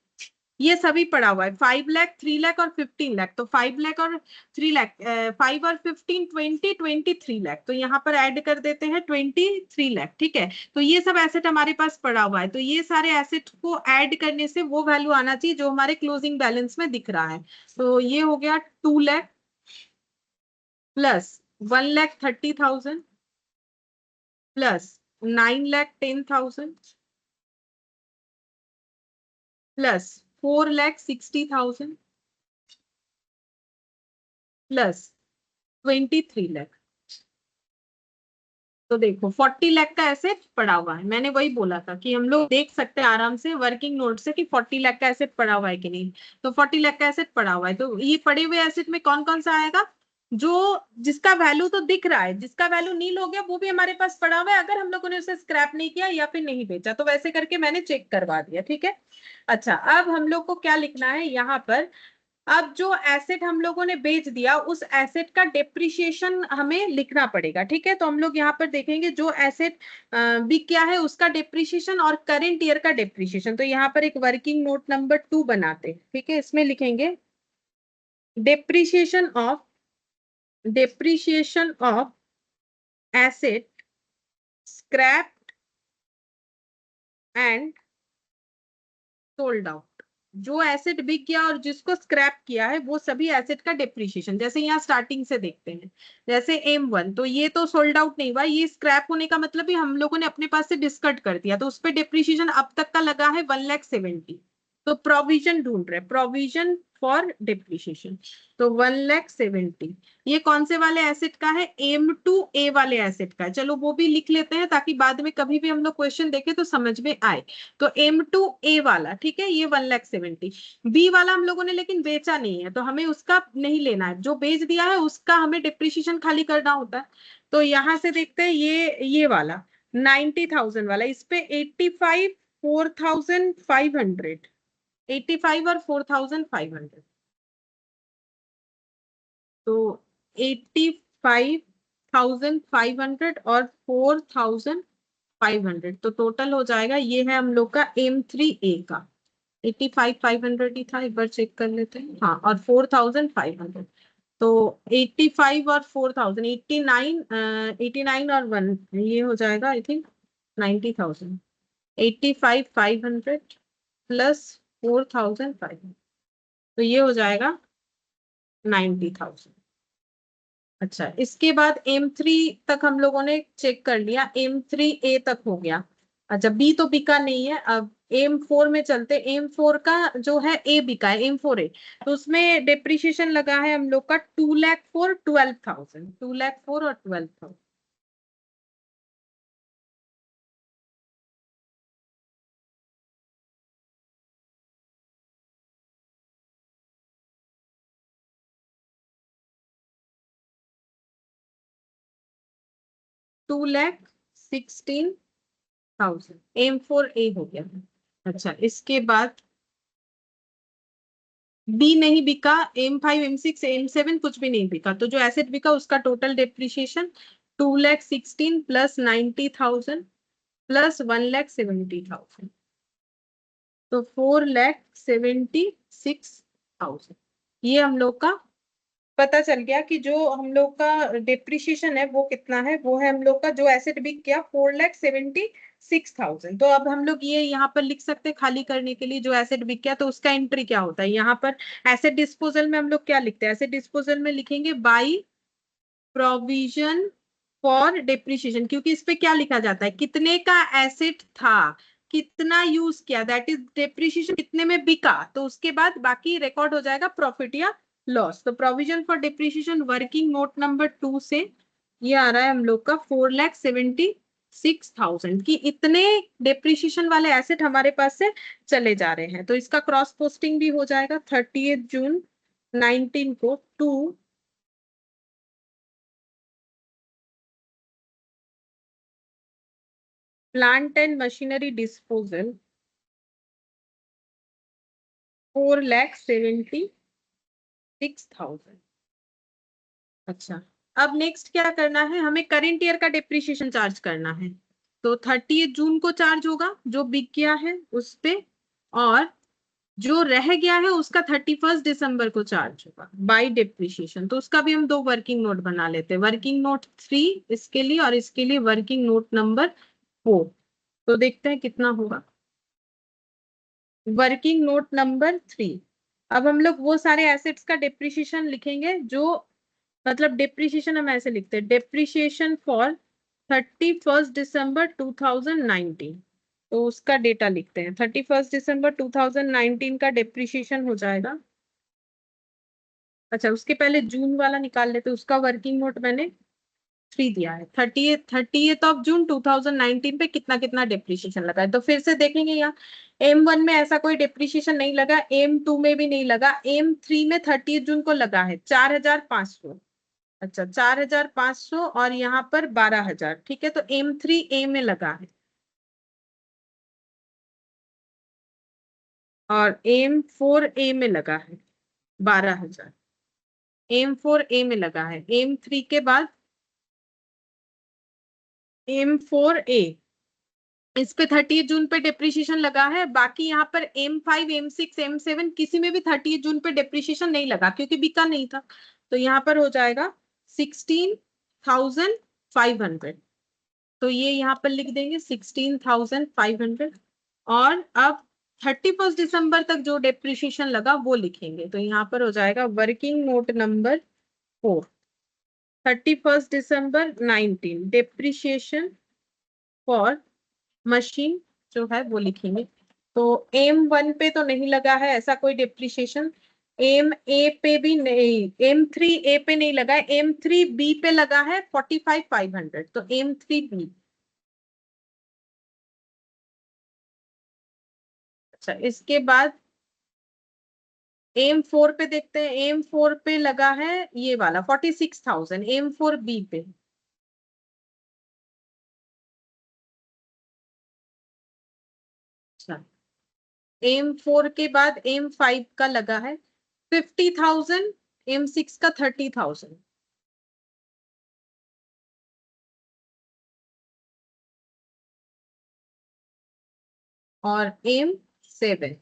ये सभी पड़ा हुआ है, 5 लाख, 3 लाख और 15 लाख, तो 5 लाख और 3 लाख, 5 और 15, 23 लाख, तो यहाँ पर ऐड कर देते हैं 23 लाख, ठीक है। तो ये सब एसेट हमारे पास पड़ा हुआ है, तो ये सारे एसेट को ऐड करने से वो वैल्यू आना चाहिए जो हमारे क्लोजिंग बैलेंस में दिख रहा है। तो ये हो गया 2 lakh plus 1,30,000 plus 9,10,000 plus 4,60,000 plus 23 lakh. तो देखो 40 लाख का एसेट पड़ा हुआ है, मैंने वही बोला था कि हम लोग देख सकते हैं आराम से वर्किंग नोट से कि 40 लाख का एसेट पड़ा हुआ है कि नहीं। तो 40 लाख का एसेट पड़ा हुआ है, तो ये पड़े हुए एसेट में कौन कौन सा आएगा, जो जिसका वैल्यू तो दिख रहा है, जिसका वैल्यू नील हो गया वो भी हमारे पास पड़ा हुआ है, अगर हम लोगों ने उसे स्क्रैप नहीं किया या फिर नहीं बेचा, तो वैसे करके मैंने चेक करवा दिया, ठीक है। अच्छा, अब हम लोग को क्या लिखना है यहाँ पर, अब जो एसेट हम लोगों ने बेच दिया उस एसेट का डेप्रिसिएशन हमें लिखना पड़ेगा, ठीक है। तो हम लोग यहाँ पर देखेंगे जो एसेट बिक गया है उसका डेप्रिसिएशन और करेंट ईयर का डेप्रिसिएशन। तो यहाँ पर एक वर्किंग नोट नंबर 2 बनाते हैं, ठीक है, इसमें लिखेंगे depreciation of asset scrap and sold out. जो एसेट बिक गया और जिसको स्क्रैप किया है वो सभी एसेट का डेप्रिसिएशन, जैसे यहाँ स्टार्टिंग से देखते हैं, जैसे M1, तो ये तो सोल्ड आउट नहीं हुआ, ये स्क्रैप होने का मतलब ही हम लोगों ने अपने पास से डिस्कट कर दिया, तो उस पर डेप्रिसिएशन अब तक का लगा है 1,70,000। तो प्रोविजन ढूंढ रहे, प्रोविजन फॉर डेप्रिसिएशन, तो 1,70,000 ये कौन से वाले एसेट का है, M2A वाले एसेट का है। चलो वो भी लिख लेते हैं ताकि बाद में कभी भी हम लोग क्वेश्चन देखें तो समझ में आए। तो M2A वाला, ठीक है, ये 1,70,000। बी वाला हम लोगों ने लेकिन बेचा नहीं है, तो हमें उसका नहीं लेना है, जो बेच दिया है उसका हमें डिप्रिसिएशन खाली करना होता है। तो यहां से देखते हैं ये वाला 90,000 वाला, इस पे 85, 4,500, 85 और 4,500, तो 85,500 और 4,500, तो टोटल हो जाएगा, ये है हम लोग का M3A का। 85,500 ही था, एक बार चेक कर लेते हैं। हाँ, और 4,500, तो 85 और 4,000, 89, 89 और 1, ये हो जाएगा आई थिंक 90,000। 85,500 प्लस 4,500, तो ये हो जाएगा 90,000। अच्छा, इसके बाद M3 तक हम लोगों ने चेक कर लिया, M3A तक हो गया। अच्छा, बी तो बिका नहीं है, अब M4 में चलते। M4 का जो है ए बिका है, M4A, तो उसमें डेप्रिसिएशन लगा है हम लोग का 2,04,12,000, 2,04,000 और 12,000। 2,16,000 M4A हो गया। अच्छा, इसके बाद बी नहीं बिका, M5, M6, M7 कुछ भी नहीं बिका, तो जो एसेट बिका उसका टोटल डेप्रिसिएशन 2,16,000 प्लस 90,000 प्लस 1,70,000, तो 4,76,000। ये हम लोग का पता चल गया कि जो हम लोग का डेप्रिसिएशन है वो कितना है। वो है हम लोग का जो एसेट बिक गया 4,76,000। तो अब हम लोग ये यहाँ पर लिख सकते हैं खाली करने के लिए, जो एसेट बिक गया तो उसका एंट्री क्या होता है यहाँ पर। एसेट डिस्पोजल में हम लोग क्या लिखते हैं, एसेट डिस्पोजल में लिखेंगे बाई प्रोविजन फॉर डेप्रिसिएशन, क्योंकि इस पे क्या लिखा जाता है, कितने का एसेट था, कितना यूज किया, दैट इज डेप्रिसिएशन, कितने में बिका, तो उसके बाद बाकी रिकॉर्ड हो जाएगा प्रॉफिट या लॉस। तो provision for depreciation working note number 2 से ये आ रहा है हम लोग का 4,76,000 की इतने डेप्रिसिएशन वाले एसेट हमारे पास से चले जा रहे हैं। तो इसका क्रॉस पोस्टिंग भी हो जाएगा 30 जून 19 को to plant and machinery disposal 4,76,000। अच्छा, अब नेक्स्ट क्या करना है, हमें करेंट ईयर का डिप्रिशिएशन चार्ज करना है। तो 30 जून को चार्ज होगा जो बिक गया है उस पे, और जो रह गया है उसका 31 दिसंबर को चार्ज होगा बाय डिप्रिशिएशन। तो उसका भी हम दो वर्किंग नोट बना लेते हैं, वर्किंग नोट 3 इसके लिए और इसके लिए वर्किंग नोट नंबर 4। तो देखते हैं कितना होगा। वर्किंग नोट नंबर 3, अब हम लोग वो सारे एसेट्स का डेप्रिसिएशन लिखेंगे जो, मतलब डेप्रिसिएशन हम ऐसे लिखते हैं, डेप्रिसिएशन फॉर 31 दिसंबर 2019। तो उसका डेटा लिखते हैं, 31 दिसंबर 2019 का डेप्रिसिएशन हो जाएगा। अच्छा, उसके पहले जून वाला निकाल लेते, उसका वर्किंग नोट मैंने 3 दिया है। 30th of June 2019 पे कितना कितना डेप्रिसिएशन लगा है, तो फिर से देखेंगे यहाँ M1 में ऐसा कोई डेप्रिसिएशन नहीं लगा, M2 में भी नहीं लगा, M3 में 30 जून को लगा है 4,500। अच्छा, 4,500 और यहाँ पर 12,000, ठीक है, तो M3A में लगा है, और M4A में लगा है 12,000। M4A में लगा है, M3 के बाद M4A, इस पे 30 जून पे डेप्रिसिएशन लगा है। बाकी यहाँ पर M5, M6, M7 किसी में भी 30 जून पे डेप्रिसिएशन नहीं लगा क्योंकि बिका नहीं था। तो यहाँ पर हो जाएगा 16,500, तो ये यहाँ पर लिख देंगे 16,500। और अब 31 दिसंबर तक जो डेप्रिसिएशन लगा वो लिखेंगे, तो यहाँ पर हो जाएगा working note number 4, 31 December 2019 depreciation for machine जो है वो लिखेंगे। तो M1 पे तो नहीं लगा है ऐसा कोई डिप्रिशिएशन, M A पे भी नहीं, M3A पे नहीं लगा है, M3B पे लगा है 45,500, तो M3B। अच्छा, इसके बाद M4 पे देखते हैं, M4 पे लगा है ये वाला 46,000 M4B पे। अच्छा, M4 के बाद M5 का लगा है 50,000 M6 का 30,000 और M7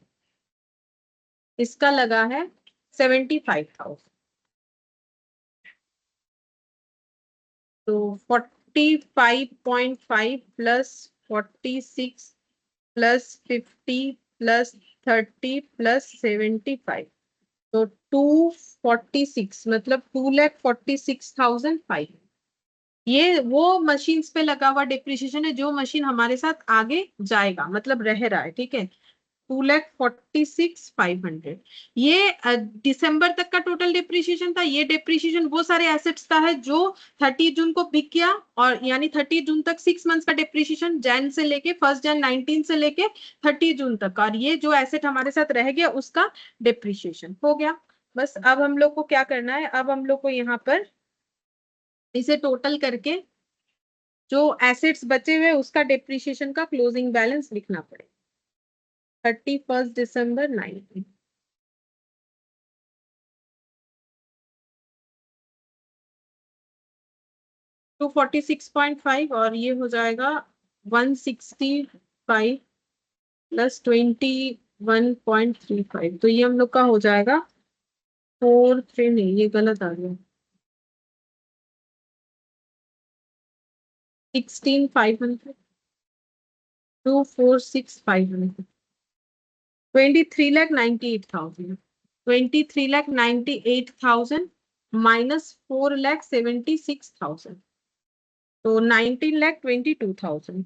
इसका लगा है 75,000। तो 45.5 प्लस 46 प्लस 50 प्लस 30 प्लस 75, तो 246 मतलब 2,46,500। ये वो मशीन्स पे लगा हुआ डिप्रिसिएशन है जो मशीन हमारे साथ आगे जाएगा, मतलब रह रहा है, ठीक है। 2,46,500 ये दिसंबर तक का टोटल डिप्रिसिएशन था। ये डिप्रिसिएशन वो सारे एसेट्स का है जो 30 जून को बिक गया, और यानी 30 जून तक 6 मंथ्स का डिप्रिसिएशन, जैन से लेके 1 जनवरी 2019 से लेके 30 जून तक का, और ये जो एसेट हमारे साथ रह गया उसका डिप्रिसिएशन हो गया। बस अब हम लोग को क्या करना है, अब हम लोग को यहाँ पर इसे टोटल करके जो एसेट्स बचे हुए उसका डिप्रिसिएशन का क्लोजिंग बैलेंस लिखना पड़ेगा 31 दिसंबर 19। 246.5 और ये हो जाएगा 165 प्लस 21.35, तो ये हम लोग का हो जाएगा 43, नहीं ये गलत आ गया, 16,500, 246,500, 23,98,000, 23,98,000 माइनस 4,76,000, तो 19,22,000।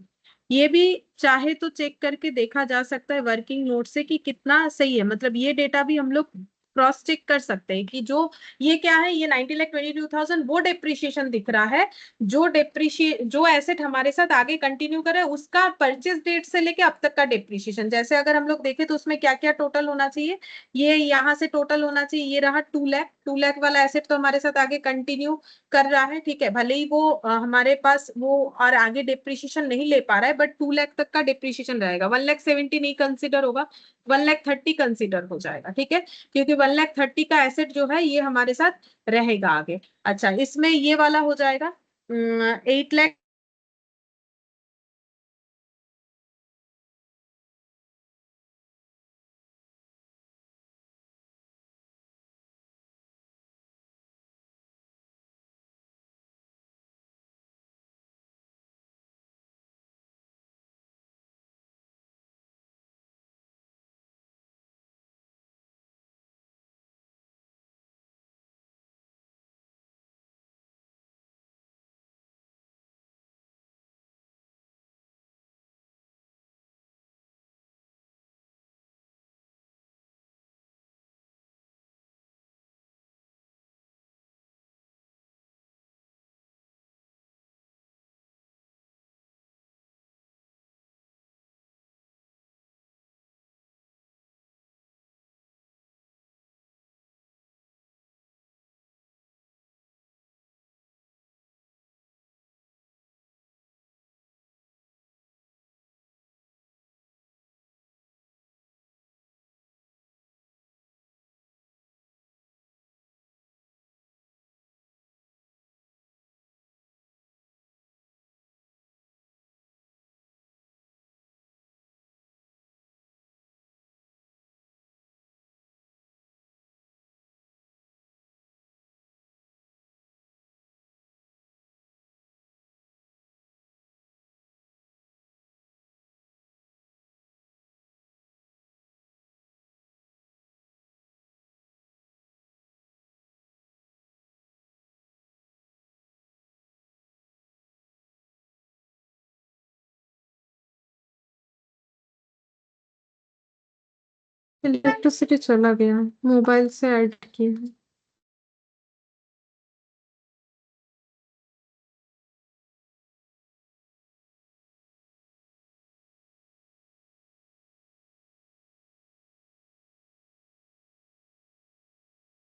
ये भी चाहे तो चेक करके देखा जा सकता है वर्किंग नोट से कि कितना सही है, मतलब ये डेटा भी हम लोग क्रॉस चेक कर सकते हैं कि जो ये क्या है, ये 19,22,000 वो डेप्रिसिएशन दिख रहा है, जो एसेट हमारे साथ आगे कंटिन्यू करे उसका परचेज डेट से लेके अब तक का डेप्रिसिएशन। जैसे अगर हम लोग देखें तो उसमें क्या क्या टोटल होना चाहिए, ये यहाँ से टोटल होना चाहिए, ये रहा 2 लाख, 2 लाख वाला एसेट तो हमारे साथ आगे कंटिन्यू कर रहा है, ठीक है, भले ही वो हमारे पास वो और आगे डिप्रिसिएशन नहीं ले पा रहा है, बट 2 लाख तक का डिप्रिसिएशन रहेगा। 1,70,000 नहीं कंसिडर होगा, 1,30,000 कंसिडर हो जाएगा, ठीक है, क्योंकि 1,30,000 का एसेट जो है ये हमारे साथ रहेगा आगे। अच्छा, इसमें ये वाला हो जाएगा 8 लाख। इलेक्ट्रिसिटी चला गया, मोबाइल से ऐड किया है।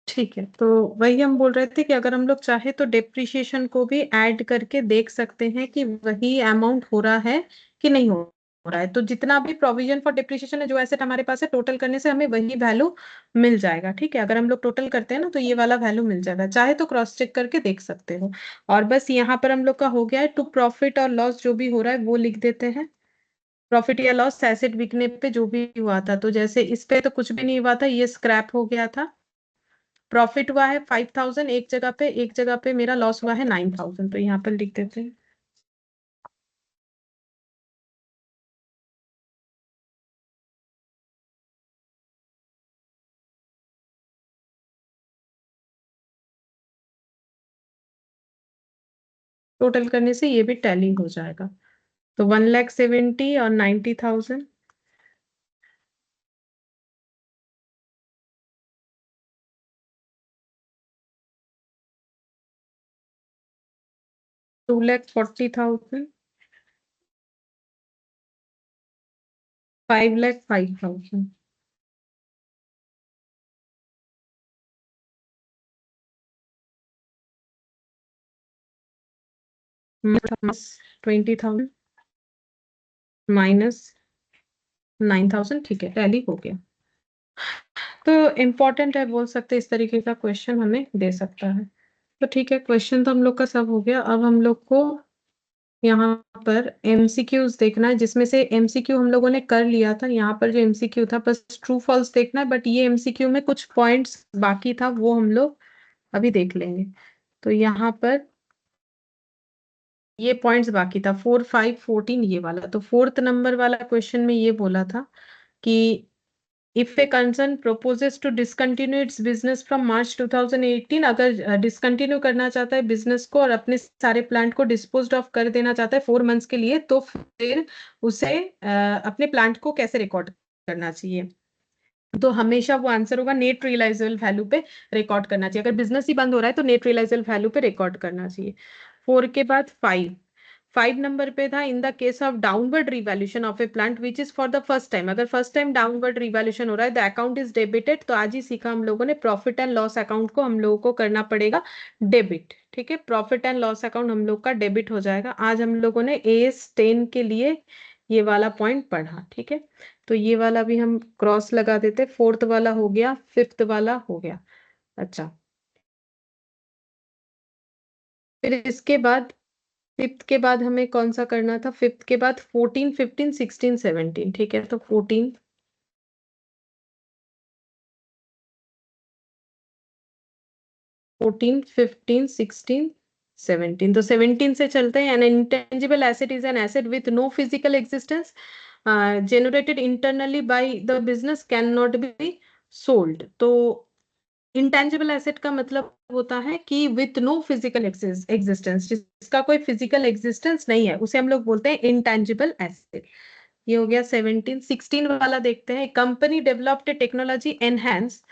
ठीक है, तो वही हम बोल रहे थे कि अगर हम लोग चाहे तो डेप्रिसिएशन को भी ऐड करके देख सकते हैं कि वही अमाउंट हो रहा है कि नहीं हो रहा है, तो जितना भी प्रोविजन फॉर डिप्रिसिएशन है जो एसेट हमारे पास है, टोटल करने से हमें वही वैल्यू मिल जाएगा। ठीक है, अगर हम लोग टोटल करते हैं ना तो ये वाला वैल्यू मिल जाएगा, चाहे तो क्रॉस चेक करके देख सकते हो। और बस यहाँ पर हम लोग का हो गया है, टू प्रॉफिट और लॉस जो भी हो रहा है वो लिख देते हैं। प्रॉफिट या लॉस एसेट बिकने पे जो भी हुआ था, तो जैसे इस पे तो कुछ भी नहीं हुआ था, ये स्क्रैप हो गया था। प्रॉफिट हुआ है 5000 एक जगह पे, एक जगह पे मेरा लॉस हुआ है 9000, तो यहाँ पर लिख देते हैं। टोटल करने से ये भी टैली हो जाएगा, तो 1,70,000 और 90,000। 2,40,000। 5,05,000। Minus 20,000 minus 9,000। ठीक है, टैली हो गया। तो इम्पोर्टेंट है, बोल सकते इस तरीके का क्वेश्चन हमें दे सकता है। तो ठीक है, क्वेश्चन तो हम लोग का सब हो गया। अब हम लोग को यहाँ पर एमसीक्यूज देखना है, जिसमें से एमसीक्यू हम लोगों ने कर लिया था। यहाँ पर जो एमसीक्यू था बस ट्रू फॉल्स देखना है, बट ये एमसीक्यू में कुछ पॉइंट्स बाकी था, वो हम लोग अभी देख लेंगे। तो यहाँ पर ये पॉइंट्स बाकी था 4, 5, 14 ये वाला। तो फोर्थ नंबर वाला क्वेश्चन में ये बोला था कि if a concern proposes to discontinue its business from March 2018, अगर डिसकंटिन्यू करना चाहता है बिजनेस को और अपने सारे प्लांट को डिस्पोज ऑफ कर देना चाहता है 4 मंथ्स के लिए, तो फिर उसे अपने प्लांट को कैसे रिकॉर्ड करना चाहिए। तो हमेशा वो आंसर होगा नेट रियलाइजेबल वैल्यू पे रिकॉर्ड करना चाहिए। अगर बिजनेस ही बंद हो रहा है तो नेट रियलाइजेबल वैल्यू पे रिकॉर्ड करना चाहिए। 4 के बाद 5। 5 नंबर पे था, in the case of downward revaluation of A plant which is for the first time. अगर फर्स्ट टाइम डाउनवर्ड रिवैल्यूएशन हो रहा है, द अकाउंट इज डेबिटेड। तो आज ही सीखा हम लोगों ने, प्रॉफिट एंड लॉस अकाउंट को हम लोगों को करना पड़ेगा डेबिट। ठीक है, प्रॉफिट एंड लॉस अकाउंट हम लोग का डेबिट हो जाएगा। आज हम लोगों ने AS10 के लिए ये वाला पॉइंट पढ़ा। ठीक है, तो ये वाला भी हम क्रॉस लगा देते। फोर्थ वाला हो गया, फिफ्थ वाला हो गया। अच्छा, फिर इसके बाद फिफ्थ के बाद हमें कौन सा करना था, फिफ्थ के बाद 14, 15, 16, 17। ठीक है, तो 14, 15, 16, 17। तो 17 से चलते हैं। An intangible asset is an asset with no physical existence generated internally by the business cannot be sold। तो इंटेंजिबल एसेट का मतलब होता है कि विथ नो फिजिकल एग्जिस्टेंस, जिसका कोई फिजिकल एग्जिस्टेंस नहीं है, उसे हम लोग बोलते हैं इंटेंजिबल एसेट। ये हो गया 17। 16 वाला देखते हैं, company developed technology enhance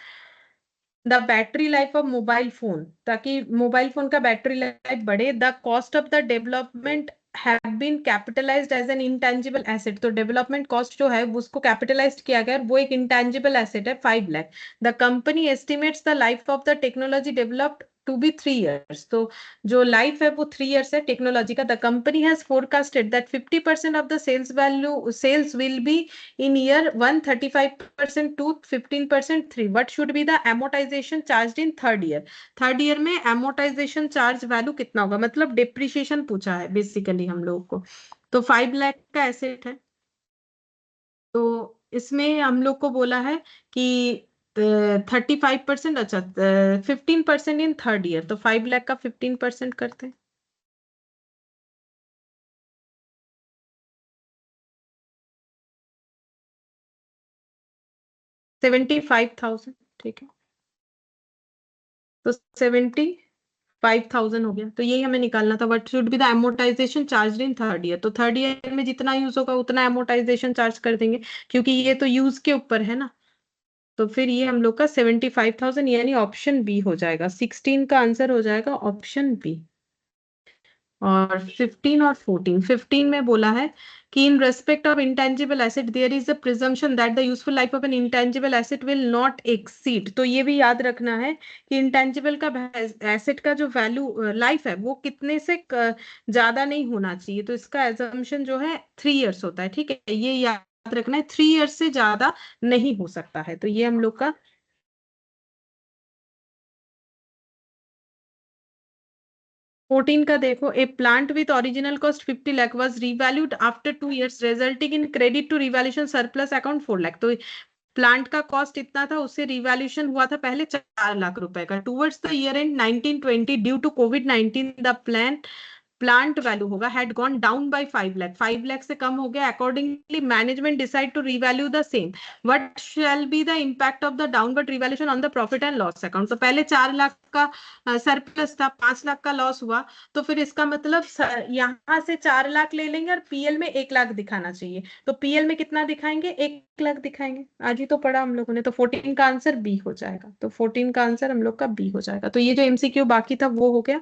the battery life of mobile phone, ताकि मोबाइल फोन का बैटरी लाइफ बढ़े। The cost of the development have been capitalised as an intangible asset. तो डेवलपमेंट कॉस्ट जो है उसको कैपिटलाइज्ड किया गया, वो एक इंटेंजिबल एसेट है, 5 lakh. The company estimates the life of the technology developed to be 3 years। तो जो लाइफ है वो 3 years है टेक्नोलॉजी का। The company has forecasted that 50% of the sales will be in year 1 35%, 2 15%, 3 what should be the amortization charged in third year। Third year में amortization charge value कितना होगा, मतलब डिप्रिशिएशन पूछा है बेसिकली हम लोग को। तो 5 लाख का एसेट है, तो इसमें हम लोग को बोला है कि 35%, अच्छा 15% इन थर्ड ईयर, तो 5 लाख का 15% करते हैं। 75,000। ठीक है, तो 75,000 हो गया। तो यही हमें निकालना था, what should be the amortisation charge in third year. तो थर्ड ईयर में जितना यूज होगा उतना एमोटाइजेशन चार्ज कर देंगे, क्योंकि ये तो यूज के ऊपर है ना। तो फिर ये हम लोग का 75,000 यानी ऑप्शन बी हो जाएगा। 16 का आंसर हो जाएगा ऑप्शन बी। और 15 और 14, 15 में बोला है कि in respect of intangible asset there is a presumption that the useful life of an intangible asset will not exceed. तो ये भी याद रखना है कि इंटेंजिबल का एसेट का जो वैल्यू लाइफ है वो कितने से ज्यादा नहीं होना चाहिए। तो इसका एजम्पशन जो है 3 इयर्स होता है, ठीक है, ये याद रखना है, 3 इयर्स से ज्यादा नहीं हो सकता है। तो ये हम लोग का 14 का देखो, a plant with original cost 50 lakh was revalued after 2 years resulting in credit to revaluation surplus account 4 lakh. तो प्लांट का कॉस्ट इतना था, उससे रिवैल्यूएशन हुआ था पहले 4 लाख रुपए का। Towards the year end 1920 due to कोविड-19 द प्लांट वैल्यू होगा had gone down by 5 lakh, 5 lakh से कम हो गया। Accordingly management decide to revalue the same. What shall be the impact of the downward revaluation on the profit and loss account. तो पहले 4 लाख का surplus था, 5 लाख का लॉस हुआ, तो फिर इसका मतलब यहाँ से 4 लाख ले लेंगे और पीएल में 1 लाख दिखाना चाहिए। तो पीएल में कितना दिखाएंगे, 1 लाख दिखाएंगे। आज ही तो पढ़ा हम लोगों ने। तो 14 का आंसर बी हो जाएगा। तो 14 का आंसर हम लोग का बी हो जाएगा। तो ये जो एमसीक्यू बाकी था वो हो गया।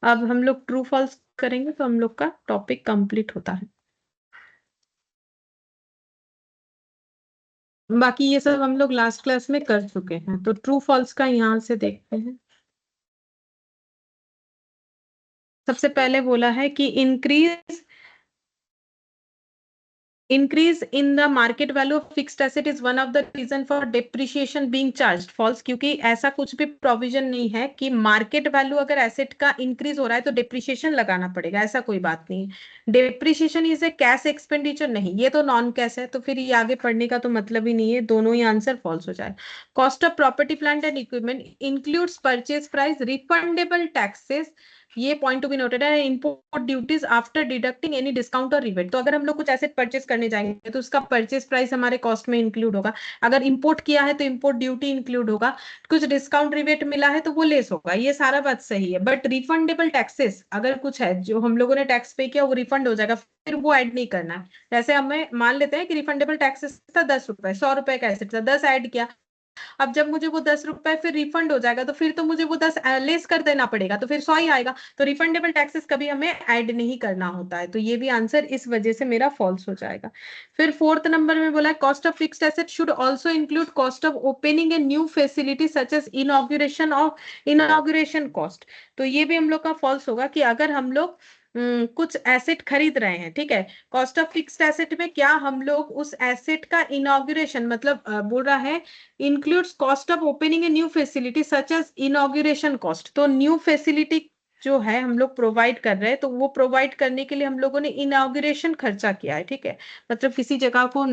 अब हम लोग ट्रू फॉल्स करेंगे तो हम लोग का टॉपिक कंप्लीट होता है। बाकी ये सब हम लोग लास्ट क्लास में कर चुके हैं। तो ट्रू फॉल्स का यहाँ से देखते हैं। सबसे पहले बोला है कि increase in the market value of fixed asset is one of the reason for depreciation being charged। false, क्योंकि ऐसा कुछ भी प्रोविजन नहीं है कि मार्केट वैल्यू अगर एसेट का इंक्रीज हो रहा है तो डिप्रिशिएशन लगाना पड़ेगा, ऐसा कोई बात नहीं है। Depreciation is a cash expenditure नहीं, ये तो नॉन कैश है, तो फिर ये आगे पढ़ने का तो मतलब ही नहीं है, दोनों ही आंसर फॉल्स हो जाए। Cost of property plant and equipment includes purchase price, refundable taxes, ये पॉइंट टू बी नोटेड है, import duties after deducting any discount और रिबेट। तो अगर हम लोग कुछ एसेट परचेस करने जाएंगे तो उसका परचेस प्राइस हमारे कॉस्ट में इंक्लूड होगा। अगर इंपोर्ट किया है तो इंपोर्ट ड्यूटी इंक्लूड होगा, कुछ डिस्काउंट रिबेट मिला है तो वो लेस होगा, ये सारा बात सही है। बट रिफंडेबल टैक्सेस अगर कुछ है जो हम लोगों ने टैक्स पे किया वो रिफंड हो जाएगा, फिर वो ऐड नहीं करना है। जैसे हमें मान लेते हैं कि रिफंडेबल टैक्सेस था 10 रुपए, 100 रुपए का एसेट था, 10 ऐड किया। अब जब मुझे वो 10 रुपए फिर रिफंड हो जाएगा तो फिर तो मुझे वो 10 लेस कर देना पड़ेगा, तो फिर 100 ही आएगा। तो रिफंडेबल टैक्सेस कभी हमें ऐड नहीं करना होता है। तो ये भी आंसर इस वजह से मेरा फॉल्स हो जाएगा। फिर 4th नंबर में बोला है cost of fixed asset should also include cost of opening a new facility such as inauguration cost. तो ये भी हम लोग का फॉल्स होगा कि अगर हम लोग कुछ एसेट खरीद रहे हैं, ठीक है, कॉस्ट ऑफ फिक्स्ड एसेट में क्या हम लोग उस एसेट का इनॉग्रेशन मतलब बोल रहा है includes cost of opening a new facility such as inauguration cost. तो न्यू फैसिलिटी जो है हम लोग प्रोवाइड कर रहे हैं, तो वो प्रोवाइड करने के लिए हम लोगों ने इनॉग्रेशन खर्चा किया है, ठीक है, मतलब किसी जगह को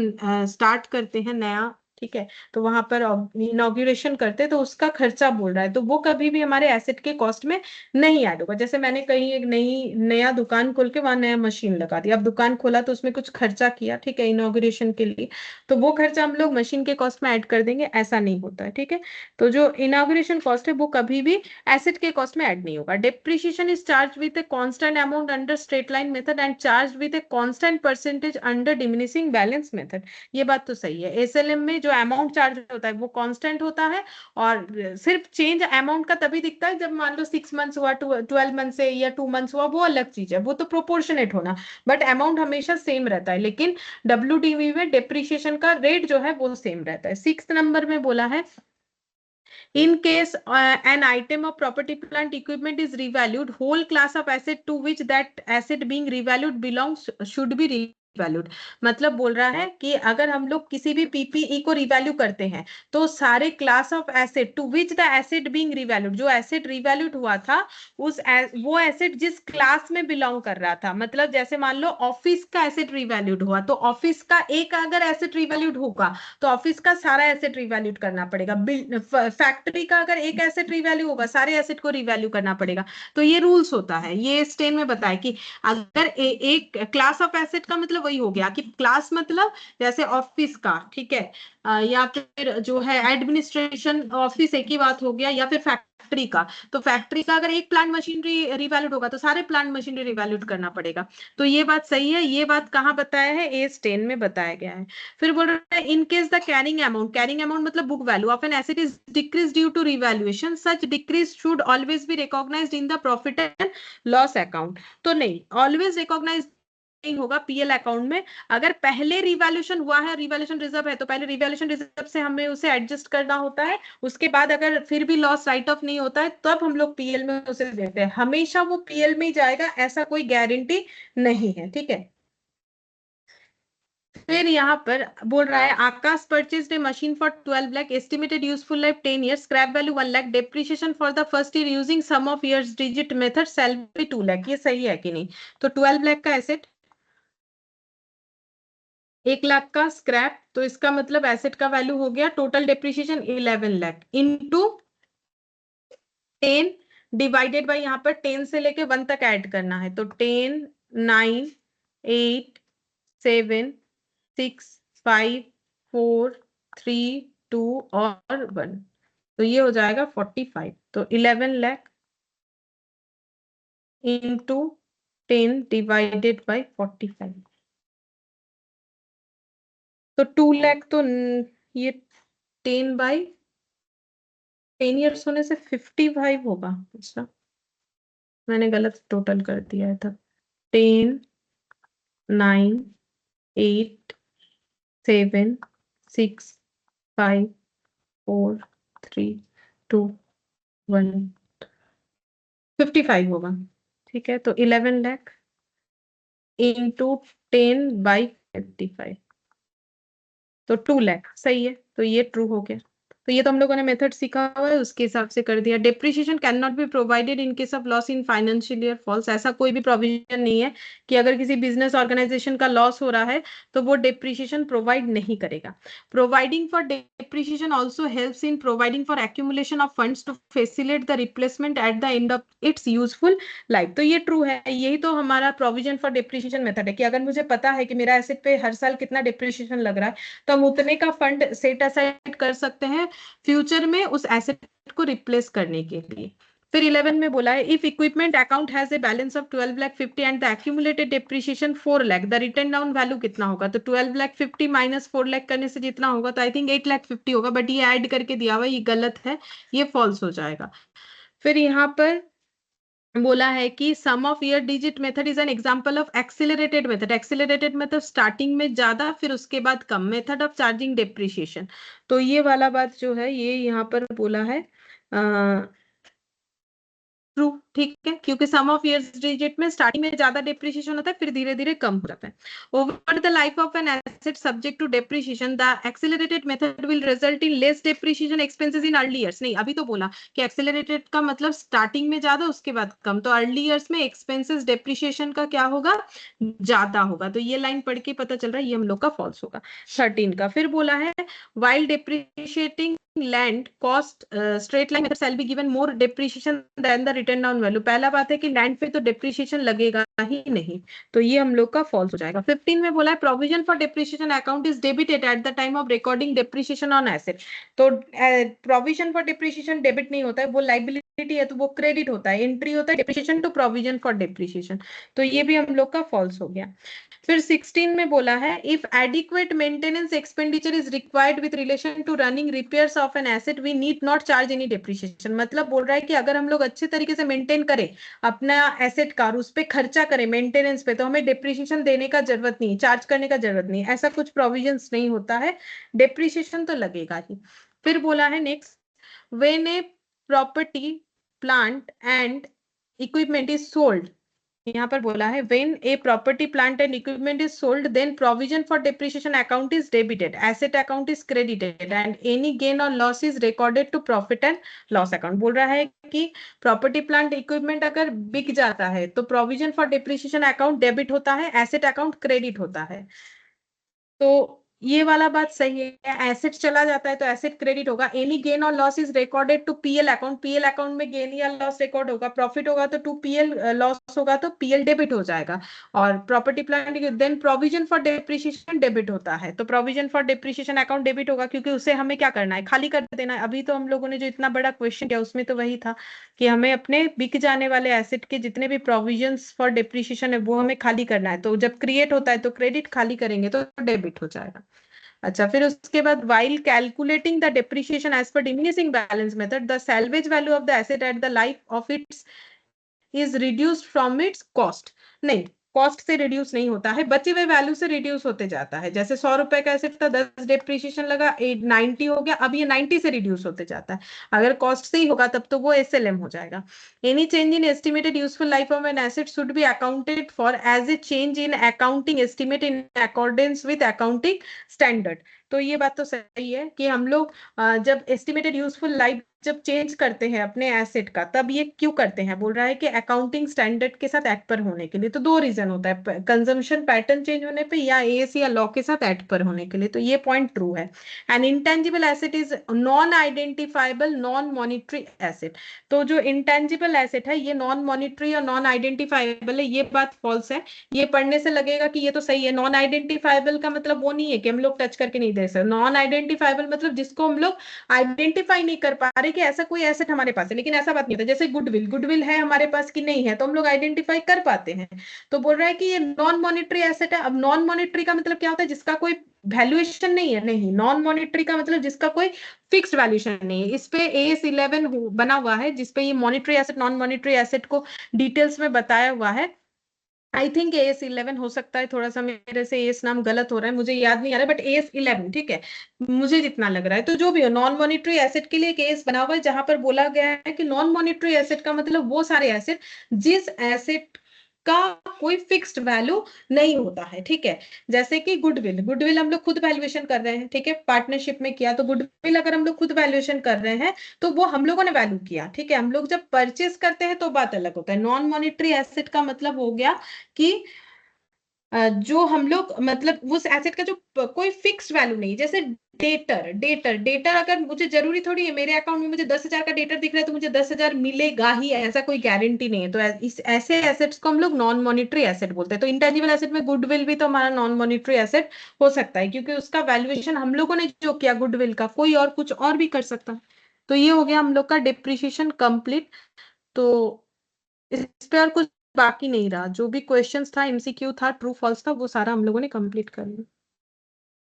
स्टार्ट करते हैं नया, ठीक है, तो वहां पर इनॉग्रेशन करते हैं तो उसका खर्चा बोल रहा है, तो वो कभी भी हमारे एसेट के कॉस्ट में नहीं ऐड होगा। जैसे मैंने कहीं एक नया दुकान खोल के वहां नया मशीन लगा दिया, अब दुकान खोला तो उसमें कुछ खर्चा किया, ठीक है, इनॉग्रेशन के लिए, तो वो खर्चा हम लोग मशीन के कॉस्ट में ऐड कर देंगे, ऐसा नहीं होता है, ठीक है। तो जो इनॉग्रेशन कॉस्ट है वो कभी भी एसेट के कॉस्ट में ऐड नहीं होगा। Depreciation is charge with a constant amount under straight line method and charge with a constant percentage under diminishing balance method. ये बात तो सही है, एसएलएम में जो अमाउंट चार्ज होता है वो कांस्टेंट होता है, और सिर्फ चेंज अमाउंट का तभी दिखता है जब मान लो 6 मंथ्स हुआ, 12 मंथ से या 2 मंथ्स हुआ, वो अलग चीज है, वो तो प्रोपोर्शनेट होना, बट अमाउंट हमेशा सेम रहता है। लेकिन डब्ल्यूडीवी में डेप्रिसिएशन का रेट जो है वो सेम रहता है। 6th नंबर में बोला है in case an item of property plant equipment is revalued, whole class of asset to which that asset being revalued belongs should be revalued. मतलब बोल रहा है कि अगर हम लोग किसी भी पीपीई को रिवैल्यू करते हैं तो सारे class of asset to which the asset being revalued, जो एसेट रिवैल्यूड हुआ था वो एसेट जिस क्लास में बिलोंग कर रहा था, मतलब जैसे मान लो ऑफिस का एसेट रिवैल्यूड हुआ तो ऑफिस का एक अगर एसेट रिवैल्यूड होगा तो ऑफिस का सारा एसेट रिवैल्यूड करना पड़ेगा। फैक्ट्री का अगर एक एसेट रिवैल्यू होगा सारे एसेट को रिवैल्यू करना पड़ेगा। तो ये रूल्स होता है, ये स्टेन में बताया कि अगर एक क्लास ऑफ एसेट का मतलब वही हो गया कि क्लास मतलब जैसे ऑफिस का, ठीक है, या फिर जो है एडमिनिस्ट्रेशन ऑफिस एक ही बात हो गया, या फिर फैक्ट्री का। तो फैक्ट्री का अगर एक प्लांट मशीनरी रिवैल्यूड होगा तो सारे प्लांट मशीनरी रिवैल्यूड करना पड़ेगा। तो ये बात सही है, ये बात कहाँ बताया है, एज 10 में बताया गया है। फिर बोल रहा है in case the carrying amount मतलब book value of an asset is decrease due to revaluation, such decrease should always be recognised in the profit and loss account. तो नहीं, ऑलवेज रिकॉग्नाइज नहीं होगा पीएल अकाउंट में। अगर पहले revaluation हुआ है, रिवैल्यूएशन रिजर्व है, तो पहले रिवैल्यूएशन रिजर्व से हमें उसे एडजस्ट करना होता है। उसके बाद अगर फिर भी लॉस राइट ऑफ नहीं होता है तब हम लोग पीएल में उसे देते हैं। हमेशा वो पीएल में ही जाएगा, ऐसा कोई गारंटी नहीं है, ठीक है। फिर यहाँ पर बोल रहा है Akash purchased a machine for 12 lakh, estimated useful life 10 years, scrap value 1 lakh, depreciation for the first year using sum of years digit method, salary 2 lakh. ये सही है कि नहीं? तो 12 लाख का एसेट, 1 लाख का स्क्रैप, तो इसका मतलब एसेट का वैल्यू हो गया total depreciation 11 lakh into 10 divided by, यहाँ पर 10 से लेके 1 तक ऐड करना है, तो 10, 9, 8, 7, 6, 5, 4, 3, 2 और 1, तो ये हो जाएगा 45। तो 11 लाख इंटू 10 डिवाइडेड बाई 45, तो 2 लाख तो ये 10 बाई 10 ईयर्स होने से 55 होगा। अच्छा, मैंने गलत टोटल कर दिया था। 10, 9, 8, 7, 6, 5, 4, 3, 2, 1, 55 होगा, ठीक है। तो 11 लाख इंटू 10/55, तो 2 लाख, सही है। तो ये ट्रू हो गया। तो ये तो हम लोगों ने मेथड सीखा हुआ है, उसके हिसाब से कर दिया। Depreciation can not be provided in case of loss in financial year, false. ऐसा कोई भी प्रोविजन नहीं है कि अगर किसी बिजनेस ऑर्गेनाइजेशन का लॉस हो रहा है तो वो डेप्रिसिएशन प्रोवाइड नहीं करेगा। Providing for depreciation also helps in providing for accumulation of funds to facilitate the replacement at the end of its useful life. तो ये ट्रू है, यही तो हमारा प्रोविजन फॉर डेप्रिसिएशन मेथड है कि अगर मुझे पता है कि मेरा एसेट पे हर साल कितना डेप्रिसिएशन लग रहा है, तो हम उतने का फंड सेट असाइड कर सकते हैं फ्यूचर में उस एसेट को रिप्लेस करने के लिए। फिर 11 में बोला है if equipment account has a balance of 12 lakh 50 and the accumulated depreciation 4 lakh, the return down value कितना होगा? तो 12 लाख 50 माइनस 4 लाख करने से जितना होगा, तो आई थिंक 8 लाख 50 होगा, बट ये ऐड करके दिया हुआ, ये गलत है, ये फॉल्स हो जाएगा। फिर यहाँ पर बोला है कि sum of year digit method is an example of accelerated method. Accelerated मतलब स्टार्टिंग में ज्यादा फिर उसके बाद कम, मेथड ऑफ चार्जिंग डेप्रिसिएशन। तो ये वाला बात जो है ये यहाँ पर बोला है ट्रू, ठीक है, क्योंकि सम ऑफ इयर्स डिजिट में स्टार्टिंग में ज्यादा डेप्रिसिएशन होता है फिर धीरे धीरे कम हो जाता है। Over the life of an asset subject to depreciation the accelerated method will result in less depreciation expenses in early years. नहीं, अभी तो बोला कि एक्सेलरेटेड का मतलब स्टार्टिंग में ज्यादा उसके बाद कम, तो अर्ली ईयर्स में एक्सपेंसेस डेप्रिसिएशन का क्या होगा, ज्यादा होगा। तो ये लाइन पढ़ के पता चल रहा है ये हम लोग का फॉल्स होगा 13 का। फिर बोला है while depreciating land cost straight line method shall be given more depreciation than the written down value। पहला बात है कि लैंड पे तो डेप्रिसिएशन लगेगा ही नहीं, तो ये हम लोग का फॉल्स हो जाएगा। 15 में बोला है provision for depreciation account is debited at the time of recording depreciation on asset. तो प्रोविजन फॉर डेप्रिसिएशन डेबिट नहीं होता है, वो लाइबिलिटी है तो वो क्रेडिट होता है, एंट्री होता है depreciation to provision for depreciation. तो ये भी हम लोग का फॉल्स हो गया। फिर 16 में बोला है if adequate maintenance expenditure is required with relation to running repairs of an asset we need not charge any depreciation. मतलब बोल रहा है कि अगर हम लोग अच्छे तरीके से मेंटेन करें अपना एसेट का और उस पर खर्चा करें मेंटेनेंस पे, तो हमें डेप्रिसिएशन देने का जरूरत नहीं, चार्ज करने का जरूरत नहीं, ऐसा कुछ प्रोविजन नहीं होता है, डेप्रिसिएशन तो लगेगा ही। फिर बोला है next when a property plant and equipment is sold, यहाँ पर बोला है when a property plant and equipment is sold then provision for depreciation account is debited, asset account is credited and any gain or loss is recorded to profit and loss account। बोल रहा है कि property plant equipment अगर बिक जाता है तो provision for depreciation account debit होता है, एसेट अकाउंट क्रेडिट होता है। तो ये वाला बात सही है, एसेट चला जाता है तो एसेट क्रेडिट होगा। एनी गेन और loss is recorded to PL account, PL account में गेन या लॉस रिकॉर्ड होगा, प्रॉफिट होगा तो टू पीएल, लॉस होगा तो पीएल डेबिट हो जाएगा। और property plant then provision for depreciation debit होता है, तो provision for depreciation account debit होगा, क्योंकि उसे हमें क्या करना है, खाली कर देना है। अभी तो हम लोगों ने जो इतना बड़ा क्वेश्चन किया उसमें तो वही था कि हमें अपने बिक जाने वाले एसेट के जितने भी प्रोविजंस फॉर डेप्रिसिएशन है वो हमें खाली करना है। तो जब क्रिएट होता है तो क्रेडिट, खाली करेंगे तो डेबिट हो जाएगा। अच्छा, फिर उसके बाद while calculating the depreciation as per diminishing balance method, the salvage value of the asset at the life of its is reduced from its cost। नहीं, कॉस्ट से रिड्यूस नहीं होता है, बचे हुए वैल्यू से रिड्यूस होते जाता है। जैसे 100 रुपए का एसेट था, 10 डेप्रिसिएशन लगा, 90 हो गया, अब ये 90 से रिड्यूस होते जाता है। अगर कॉस्ट से ही होगा तब तो वो एसएलएम हो जाएगा। Any change in estimated useful life of an asset should be accounted for as a change in accounting estimate in accordance with accounting standard. तो ये बात तो सही है कि हम लोग जब एस्टिमेटेड यूजफुल लाइफ जब चेंज करते हैं अपने एसेट का, तब ये क्यों करते हैं, बोल रहा है कि अकाउंटिंग स्टैंडर्ड के साथ एट पर होने के लिए। तो दो रीजन होता है, कंजम्पशन पैटर्न चेंज होने पे या एएस या लॉ के साथ एट पर होने के लिए। तो ये पॉइंट ट्रू है। N intangible asset is non identifiable non monetary asset. तो जो इंटेंजिबल एसेट है ये नॉन मॉनिटरी और नॉन आइडेंटिफाइबल है, ये बात फॉल्स है। ये पढ़ने से लगेगा कि ये तो सही है। नॉन आइडेंटिफाइबल का मतलब वो नहीं है कि हम लोग टच करके नहीं दे सकते। नॉन आइडेंटिफाइबल मतलब जिसको हम लोग आइडेंटिफाई नहीं कर पा रहे कि ऐसा कोई एसेट हमारे पास है। लेकिन ऐसा बात नहीं होता, जैसे गुडविल, गुडविल है हमारे पास कि नहीं है तो हम लोग आइडेंटिफाई कर पाते हैं। तो बोल रहा है कि ये नॉन मॉनिटरी एसेट है। अब नॉन मॉनिटरी का मतलब क्या होता है, जिसका कोई वैल्यूएशन नहीं है। नहीं, नॉन मॉनिटरी का मतलब जिसका कोई फिक्स्ड वैल्यूएशन नहीं है। इस पे AS11 बना हुआ है जिसपे ये monetary asset non monetary asset को डिटेल्स में बताया हुआ है। आई थिंक AS11 हो सकता है, थोड़ा सा मेरे से एस नाम गलत हो रहा है, मुझे याद नहीं आ रहा है, बट AS11 ठीक है मुझे जितना लग रहा है। तो जो भी हो, नॉन मॉनिटरी एसेट के लिए केस बना हुआ है जहां पर बोला गया है कि नॉन मॉनिटरी एसेट का मतलब वो सारे एसेट जिस एसेट का कोई फिक्स्ड वैल्यू नहीं होता है। ठीक है, जैसे कि गुडविल, गुडविल हम लोग खुद वैल्यूएशन कर रहे हैं, ठीक है, पार्टनरशिप में किया तो गुडविल अगर हम लोग खुद वैल्यूएशन कर रहे हैं तो वो हम लोगों ने वैल्यू किया। ठीक है, हम लोग जब परचेस करते हैं तो बात अलग होता है। नॉन मॉनिटरी एसेट का मतलब हो गया कि जो हम लोग मतलब उस एसेट का जो कोई फिक्स वैल्यू नहीं, जैसे डेटर, डेटर, डेटर अगर मुझे जरूरी थोड़ी है मेरे अकाउंट में मुझे 10,000 का डेटर दिख रहा है तो मुझे 10,000 मिलेगा ही, ऐसा कोई गारंटी नहीं है। तो इस ऐसे एसेट्स को हम लोग नॉन मॉनिटरी एसेट बोलते हैं। तो इंटेंजिबल एसेट में गुडविल भी तो हमारा नॉन मॉनिटरी एसेट हो सकता है, क्योंकि उसका वैल्यूएशन हम लोगों ने जो किया गुडविल का, कोई और कुछ और भी कर सकता है। तो ये हो गया हम लोग का डिप्रिशिएशन कंप्लीट। तो इस पे और कुछ बाकी नहीं रहा, जो भी क्वेश्चंस था, एमसीक्यू था, ट्रू फॉल्स था, वो सारा हम लोगों ने कंप्लीट कर लिया।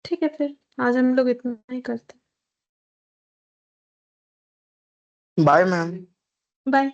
ठीक है, फिर आज हम लोग इतना ही करते बाय मैम। हैं। बाय।